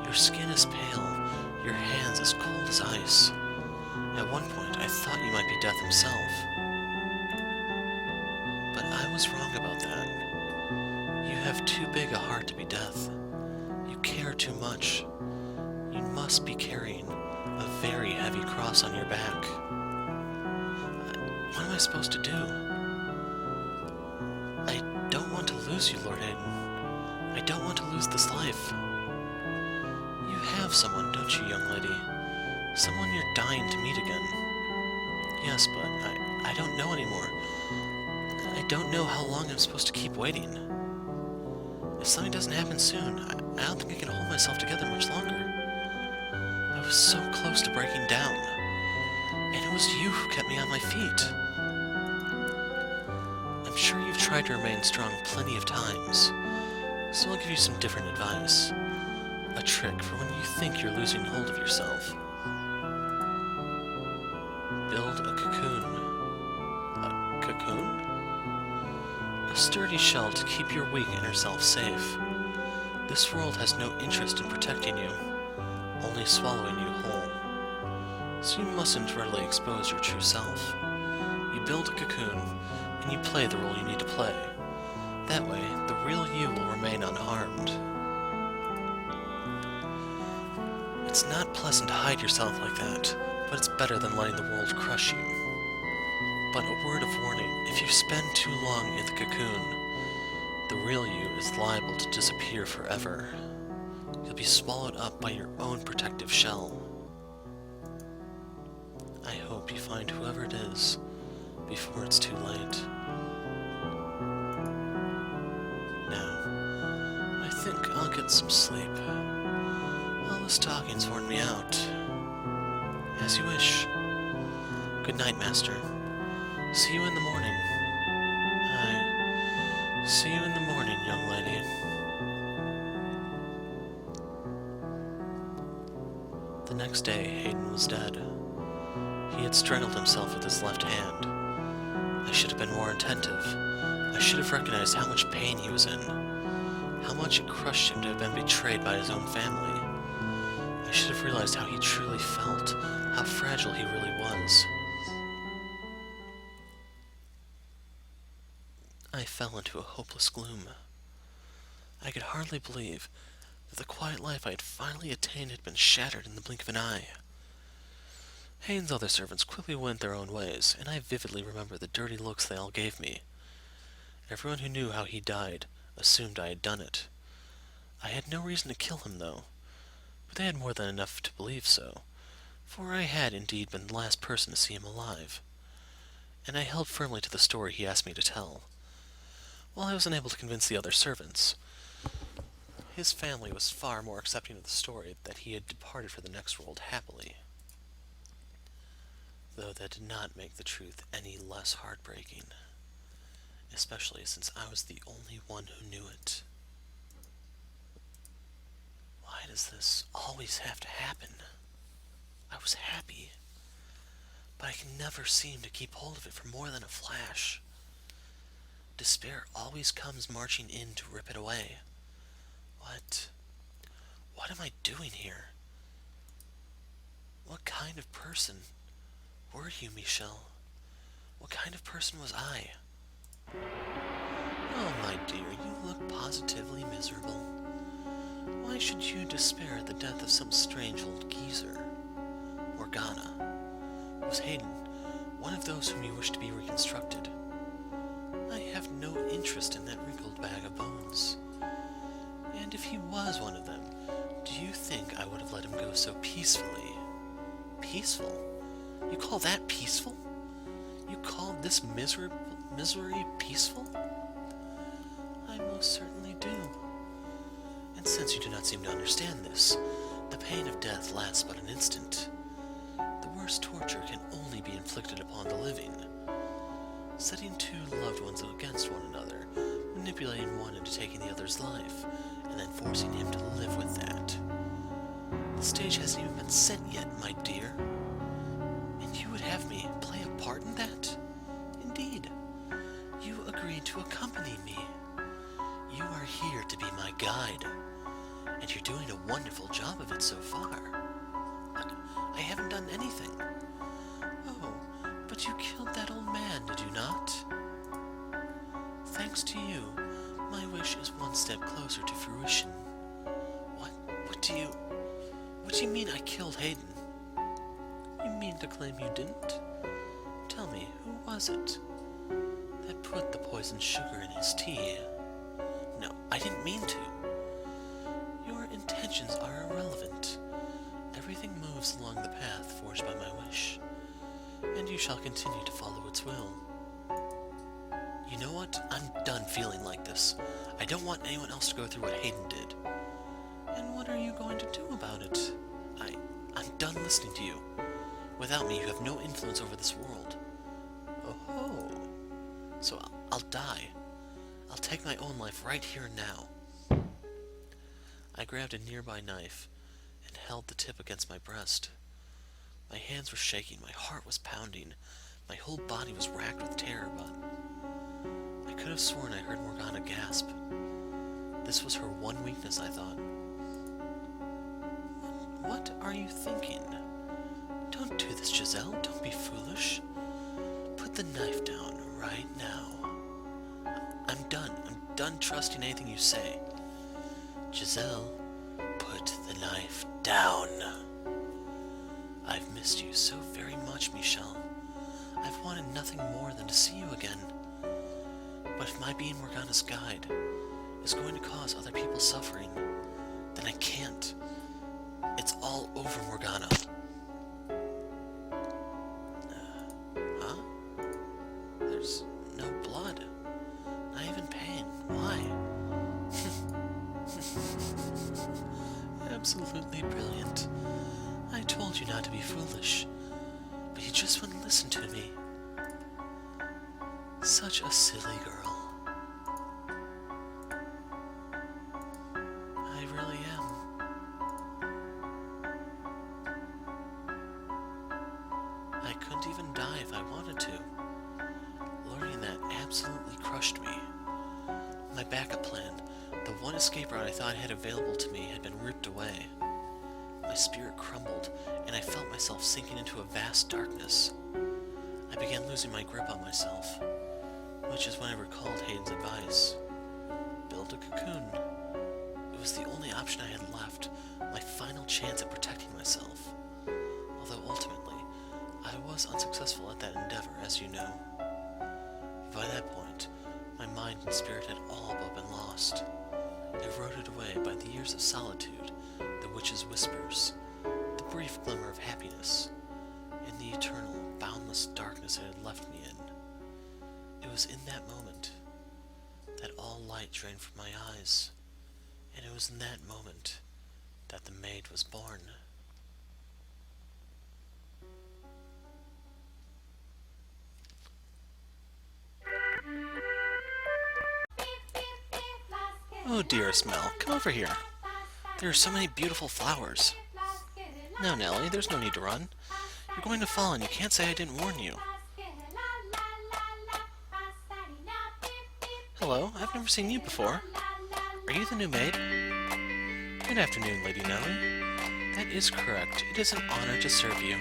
Your skin is pale, your hands as cold as ice. At one point, I thought you might be Death himself. But I was wrong about that. You have too big a heart to be Death. You care too much. You must be carrying a very heavy cross on your back. What am I supposed to do? I don't want to lose you, Lord Hayden. I don't want to lose this life. You have someone, don't you, young lady? Someone you're dying to meet again. Yes, but I don't know anymore. I don't know how long I'm supposed to keep waiting. If something doesn't happen soon, I don't think I can hold myself together much longer. I was so close to breaking down. And it was you who kept me on my feet. I'm sure you've tried to remain strong plenty of times, so I'll give you some different advice. A trick for when you think you're losing hold of yourself. Build a cocoon. A cocoon? A sturdy shell to keep your weak inner self safe. This world has no interest in protecting you, only swallowing you whole. So you mustn't readily expose your true self. You build a cocoon, and you play the role you need to play. That way, the real you will remain unharmed. It's not pleasant to hide yourself like that, but it's better than letting the world crush you. But a word of warning, if you spend too long in the cocoon, the real you is liable to disappear forever. You'll be swallowed up by your own protective shell. I hope you find whoever it is before it's too late. Now, I think I'll get some sleep. All this talking's worn me out. As you wish. Good night, Master. See you in the morning. Aye. See you in the morning, young lady. The next day, Hayden was dead. He had strangled himself with his left hand. I should have been more attentive. I should have recognized how much pain he was in. How much it crushed him to have been betrayed by his own family. I should have realized how he truly felt, how fragile he really was. I fell into a hopeless gloom. I could hardly believe that the quiet life I had finally attained had been shattered in the blink of an eye. Hayden's other servants quickly went their own ways, and I vividly remember the dirty looks they all gave me. Everyone who knew how he died assumed I had done it. I had no reason to kill him, though, but they had more than enough to believe so, for I had indeed been the last person to see him alive, and I held firmly to the story he asked me to tell. While I was unable to convince the other servants, his family was far more accepting of the story that he had departed for the next world happily, though that did not make the truth any less heartbreaking, especially since I was the only one who knew it. Why does this always have to happen? I was happy, but I can never seem to keep hold of it for more than a flash. Despair always comes marching in to rip it away. What am I doing here? What kind of person were you, Michel? What kind of person was I? Oh, my dear, you look positively miserable. Why should you despair at the death of some strange old geezer? Morgana. Was Hayden one of those whom you wish to be reconstructed? I have no interest in that wrinkled bag of bones. was one of them, do you think I would have let him go so peacefully? Peaceful? You call that peaceful? You call this misery peaceful? I most certainly do. And since you do not seem to understand this, the pain of death lasts but an instant. The worst torture can only be inflicted upon the living. Setting two loved ones against one another, manipulating one into taking the other's life, and then forcing him to live with that. The stage hasn't even been set yet, my dear. And you would have me play a part in that? Indeed. You agreed to accompany me. You are here to be my guide. And you're doing a wonderful job of it so far. I haven't done anything. Oh, but you killed that old man, did you not? Thanks to you, my wish is one step closer to fruition. What do you mean I killed Hayden? You mean to claim you didn't? Tell me, who was it that put the poisoned sugar in his tea? No, I didn't mean to. Your intentions are irrelevant. Everything moves along the path forged by my wish, and you shall continue to follow its will. You know what? I'm done feeling like this. I don't want anyone else to go through what Hayden did. And what are you going to do about it? I'm done listening to you. Without me, you have no influence over this world. Oh-ho. So I'll die. I'll take my own life right here and now. I grabbed a nearby knife and held the tip against my breast. My hands were shaking, my heart was pounding, my whole body was racked with terror, but I could have sworn I heard Morgana gasp. This was her one weakness, I thought. What are you thinking? Don't do this, Giselle. Don't be foolish. Put the knife down right now. I'm done. I'm done trusting anything you say. Giselle, put the knife down. I've missed you so very much, Michel. I've wanted nothing more than to see you again. But if my being Morgana's guide is going to cause other people suffering, then I can't. It's all over, Morgana. Huh? There's no blood. Not even pain. Why? Absolutely brilliant. I told you not to be foolish, but you just wouldn't listen to me. Such a silly girl. I really am. I couldn't even die if I wanted to. Learning that absolutely crushed me. My backup plan, the one escape route I thought I had available to me, had been ripped away. My spirit crumbled, and I felt myself sinking into a vast darkness. I began losing my grip on myself, which is when I recalled Hayden's advice. Build a cocoon. It was the only option I had left, my final chance at protecting myself. Although ultimately, I was unsuccessful at that endeavor, as you know. By that point, my mind and spirit had all but been lost, eroded away by the years of solitude, the witch's whispers, the brief glimmer of happiness, and the eternal, boundless darkness it had left me in. It was in that moment that all light drained from my eyes, and it was in that moment that the Maid was born. Oh, dearest Mel, come over here. There are so many beautiful flowers. Now, Nellie, there's no need to run. You're going to fall, and you can't say I didn't warn you. Hello, I've never seen you before. Are you the new maid? Good afternoon, Lady Nellie. That is correct. It is an honor to serve you.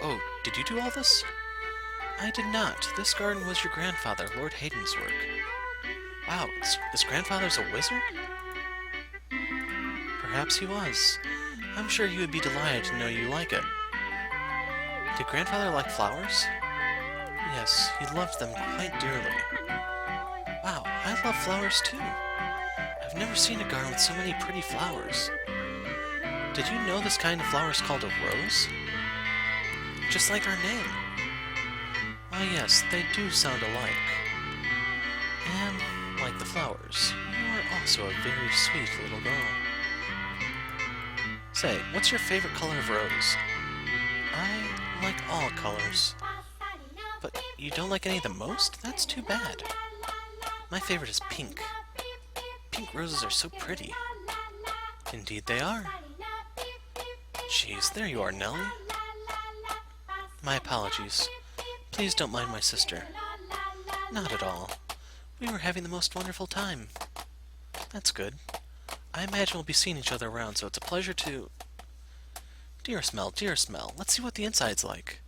Oh, did you do all this? I did not. This garden was your grandfather, Lord Hayden's work. Wow, this grandfather's a wizard? Perhaps he was. I'm sure he would be delighted to know you like it. Did grandfather like flowers? Yes, he loved them quite dearly. Wow, I love flowers too. I've I've never seen a garden with so many pretty flowers. Did you know this kind of flower is called a rose? Just like our name. Why yes, they do sound alike. And, like the flowers, you are also a very sweet little girl. Say, what's your favorite color of rose? I like all colors. But you don't like any the most? That's too bad. My favorite is pink. Pink roses are so pretty. Indeed they are. Jeez, there you are, Nellie. My apologies. Please don't mind my sister. Not at all. We were having the most wonderful time. That's good. I imagine we'll be seeing each other around, so it's a pleasure to... Dearest Mel, let's see what the inside's like.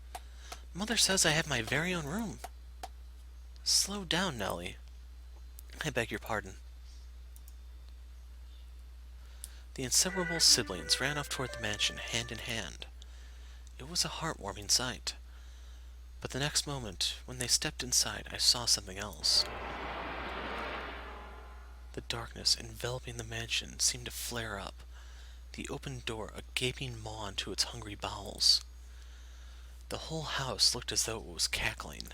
Mother says I have my very own room. Slow down, Nellie. I beg your pardon. The inseparable siblings ran off toward the mansion, hand in hand. It was a heartwarming sight. But the next moment, when they stepped inside, I saw something else. The darkness enveloping the mansion seemed to flare up, the open door a gaping maw into its hungry bowels. The whole house looked as though it was cackling.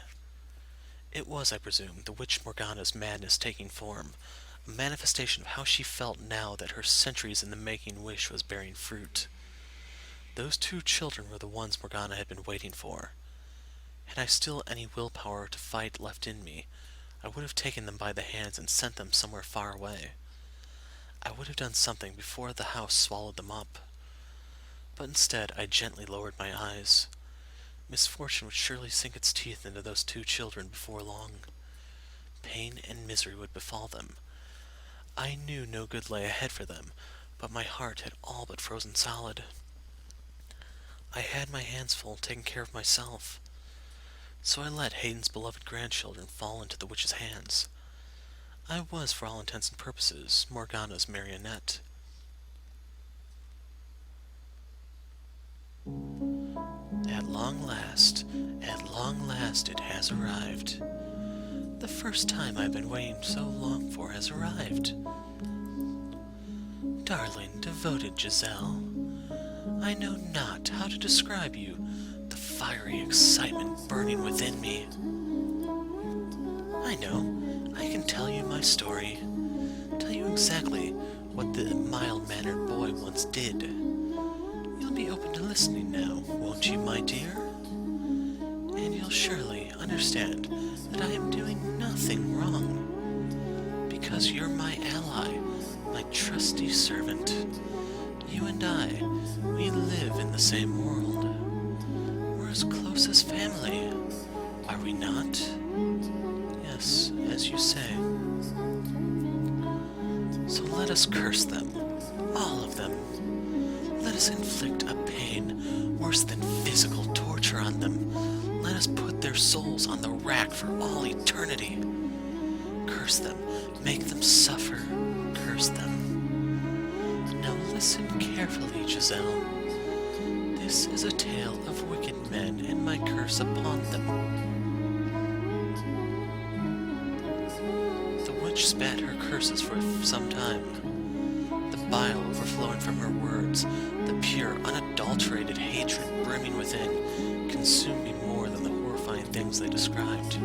It was, I presume, the witch Morgana's madness taking form, a manifestation of how she felt now that her centuries in the making wish was bearing fruit. Those two children were the ones Morgana had been waiting for. Had I still any willpower to fight left in me, I would have taken them by the hands and sent them somewhere far away. I would have done something before the house swallowed them up. But instead, I gently lowered my eyes. Misfortune would surely sink its teeth into those two children before long. Pain and misery would befall them. I knew no good lay ahead for them, but my heart had all but frozen solid. I had my hands full taking care of myself. So I let Hayden's beloved grandchildren fall into the witch's hands. I was, for all intents and purposes, Morgana's marionette. At long last, it has arrived. The first time I've been waiting so long for has arrived. Darling, devoted Giselle, I know not how to describe you, the fiery excitement burning within me. I know, I can tell you my story, tell you exactly what the mild-mannered boy once did. You'll be open to listening now, won't you, my dear? And you'll surely understand that I am doing nothing wrong, because you're my ally, my trusty servant. You and I, we live in the same world. We're as close as family, are we not? Yes, as you say. So let us curse them, all of them. Let us inflict a pain worse than physical torture on them. Let us put their souls on the rack for all eternity. Curse them, make them suffer, curse them. Now listen carefully, Giselle. This is a tale of wicked men and my curse upon them. The witch spat her curses for some time. The bile overflowing from her words, the pure, unadulterated hatred brimming within, consumed me more than the horrifying things they described.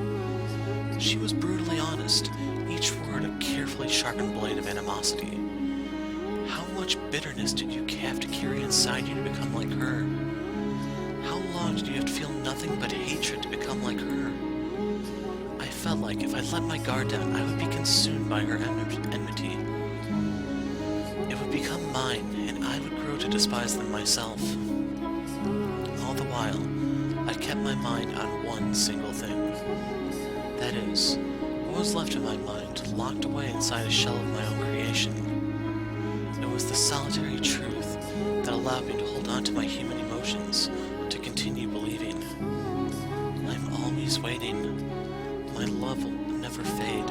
She was brutally honest, each word a carefully sharpened blade of animosity. How much bitterness did you have to carry inside you to become like her? How long did you have to feel nothing but hatred to become like her? I felt like if I let my guard down, I would be consumed by her enmity. It would become mine, and I would grow to despise them myself. All the while, I kept my mind on one single thing. That is, what was left of my mind locked away inside a shell of my own creation. It was the solitary truth that allowed me to hold on to my human emotions, to continue believing. I'm always waiting. My love will never fade.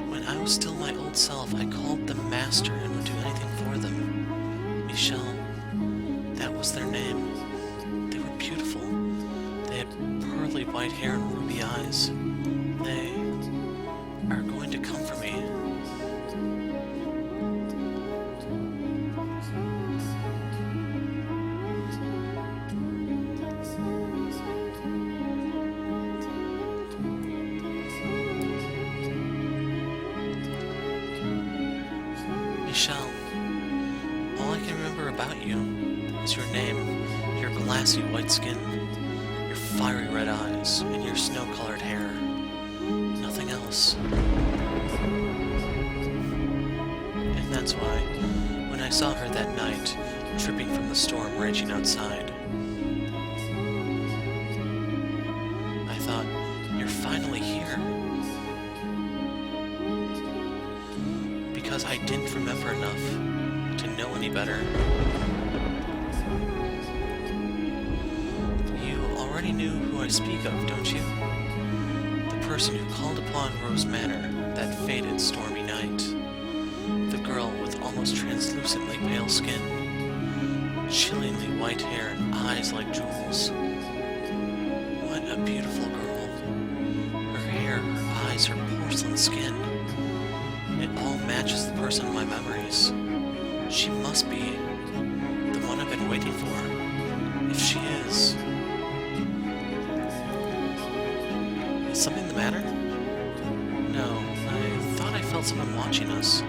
When I was still my old self, I called them master and would do anything for them. Michel, that was their name. They were beautiful. They had pearly white hair and ruby eyes. They are going to come for me. Michel, all I can remember about you is your name, your glassy white skin, your fiery red eyes, and your snow-colored hair. Nothing else. And that's why, when I saw her that night, dripping from the storm raging outside, I thought, you're finally here. Because I didn't remember enough to know any better. You already knew who I speak of, don't you? The person who called upon Rose Manor that fated stormy night. The girl with almost translucently pale skin, chillingly white hair and eyes like jewels. What a beautiful girl. Her hair, her eyes, her porcelain skin. It all matches the person in my memories. She must be the one I've been waiting for. If she is... Is something the matter? No, I thought I felt someone watching us.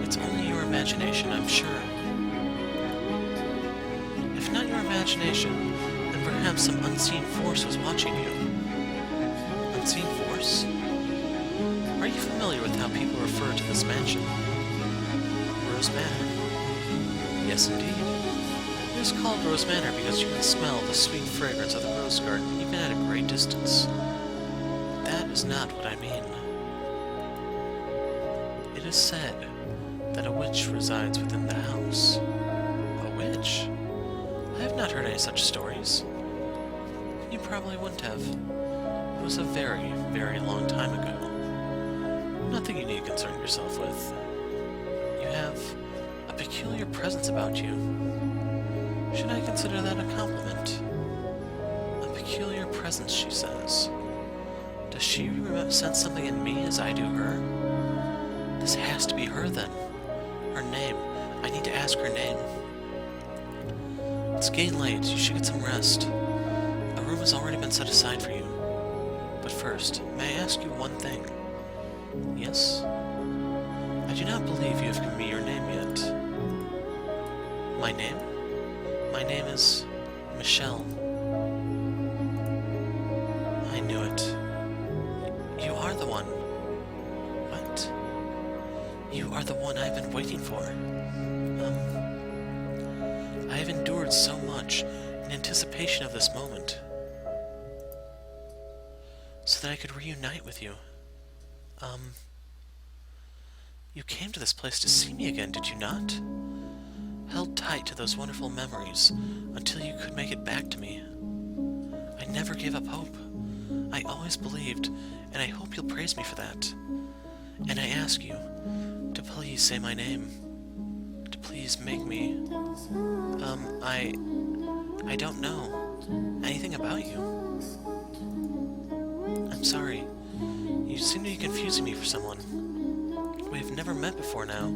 It's only your imagination, I'm sure. If not your imagination, then perhaps some unseen force was watching you. Unseen force? Are you familiar with how people refer to this mansion? Rose Manor. Yes, indeed. It is called Rose Manor because you can smell the sweet fragrance of the rose garden even at a great distance. That is not what I mean. It is said that a witch resides within the house. A witch? I have not heard any such stories. You probably wouldn't have. It was a very, very long time ago. Nothing you need to concern yourself with. You have a peculiar presence about you. Should I consider that a compliment? A peculiar presence, she says. Does she sense something in me as I do her? This has to be her then. Her name. I need to ask her name. It's getting late. You should get some rest. A room has already been set aside for you. But first, may I ask you one thing? Yes? I do not believe you have given me your name yet. My name? My name is Michel. I knew it. You are the one. What? You are the one I've been waiting for. I have endured so much in anticipation of this moment. So that I could reunite with you. You came to this place to see me again, did you not? Held tight to those wonderful memories until you could make it back to me. I never gave up hope. I always believed, and I hope you'll praise me for that. And I ask you to please say my name. To please make me... I don't know anything about you. I'm sorry. You seem to be confusing me for someone. We've never met before now.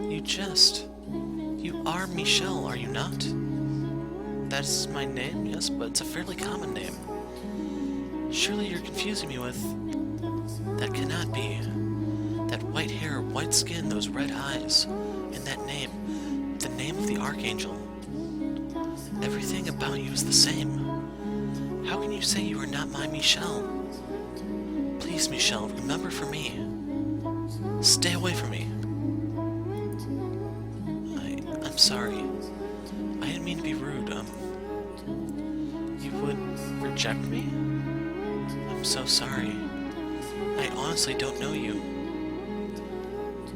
You jest. You are Michel, are you not? That is my name, yes, but it's a fairly common name. Surely you're confusing me with... That cannot be. That white hair, white skin, those red eyes, and that name. The name of the Archangel. Everything about you is the same. How can you say you are not my Michel? Please, Michel, remember for me. Stay away from me. I'm sorry. I didn't mean to be rude. You would reject me? I'm so sorry. I honestly don't know you.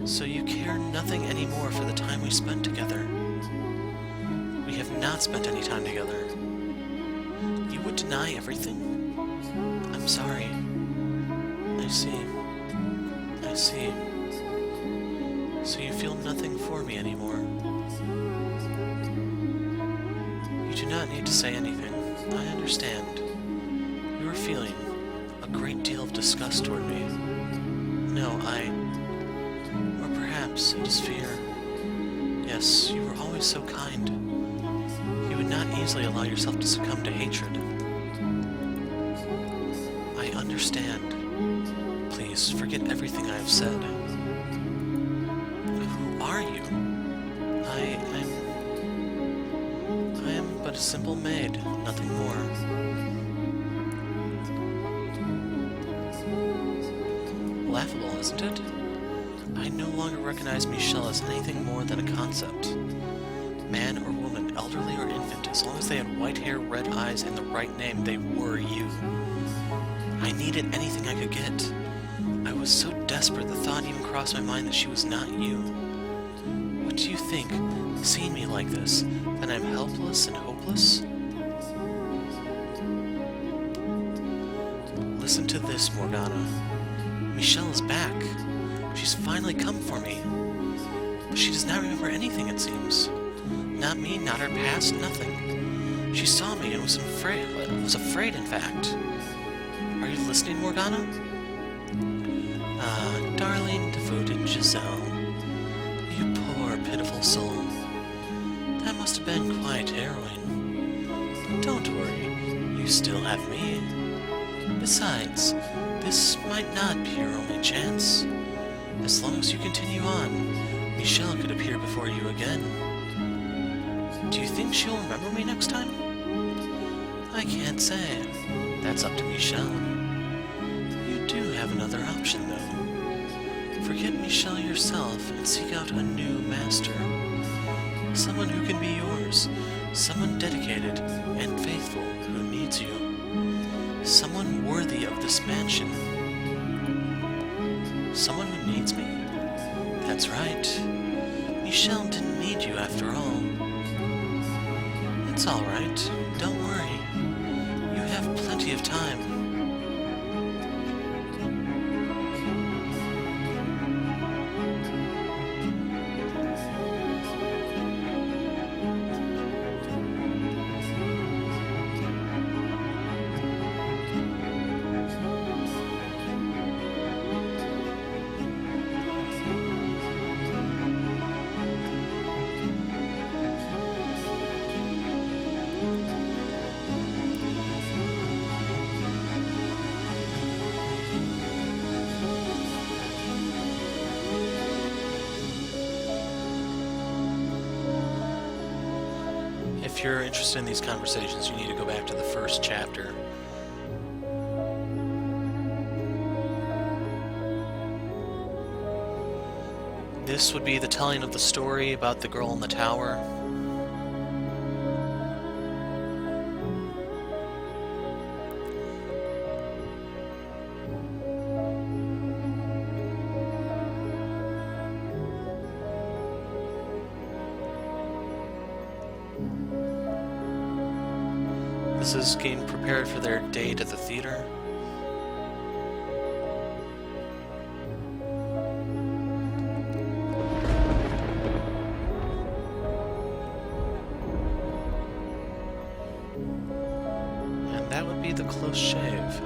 So you care nothing anymore for the time we spent together. We have not spent any time together. You would deny everything? I'm sorry. I see. I see. So you feel nothing for me anymore. You do not need to say anything. I understand. You are feeling a great deal of disgust toward me. No, or perhaps it is fear. Yes, you were always so kind. You would not easily allow yourself to succumb to hatred. I understand. please, forget everything I have said. Who are you? I am but a simple maid, nothing more. Laughable, isn't it? I no longer recognize Michel as anything more than a concept. Man or woman, elderly or infant, as long as they had white hair, red eyes, and the right name, they were you. I needed anything I could get. I was so desperate the thought even crossed my mind that she was not you. What do you think, seeing me like this, that I'm helpless and hopeless? Listen to this, Morgana. Michel is back. She's finally come for me. But she does not remember anything, it seems. Not me, not her past, nothing. She saw me and was afraid, in fact. Are you listening, Morgana? Ah, darling, devoted Giselle. You poor, pitiful soul. That must have been quite harrowing. But don't worry, you still have me. Besides, this might not be your only chance. As long as you continue on, Michel could appear before you again. Do you think she'll remember me next time? I can't say. That's up to Michel. You do have another option, though. Forget Michel yourself and seek out a new master. Someone who can be yours. Someone dedicated and faithful who needs you. Someone worthy of this mansion. Someone who needs me. That's right. Michel didn't need you after all. It's all right. Don't worry. You have plenty of time. If you're interested in these conversations, you need to go back to the first chapter. This would be the telling of the story about the girl in the tower. This is getting prepared for their date at the theater. And that would be the close shave.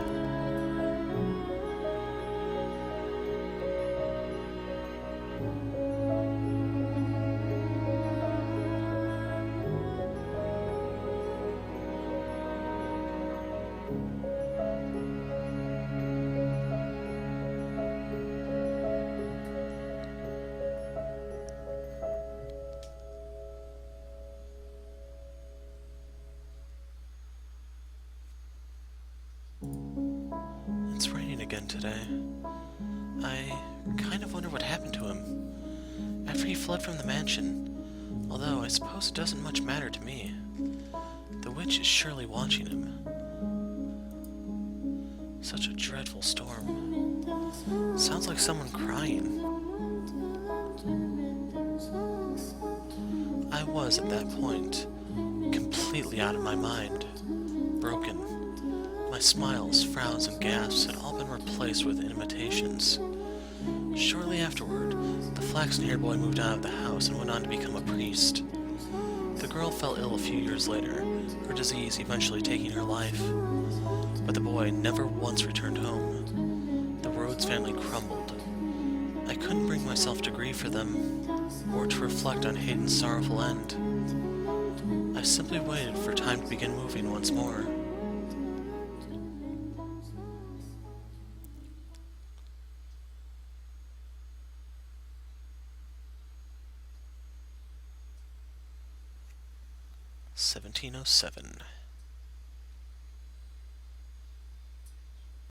It's raining again today. I kind of wonder what happened to him after he fled from the mansion, although I suppose it doesn't much matter to me. The witch is surely watching him. Such a dreadful storm. Sounds like someone crying. I was, at that point, completely out of my mind, broken. My smiles, frowns, and gasps had all been replaced with imitations. Shortly afterward, the flaxen-haired boy moved out of the house and went on to become a priest. The girl fell ill a few years later, her disease eventually taking her life. But the boy never once returned home. The Rhodes family crumbled. I couldn't bring myself to grieve for them, or to reflect on Hayden's sorrowful end. I simply waited for time to begin moving once more. 1707.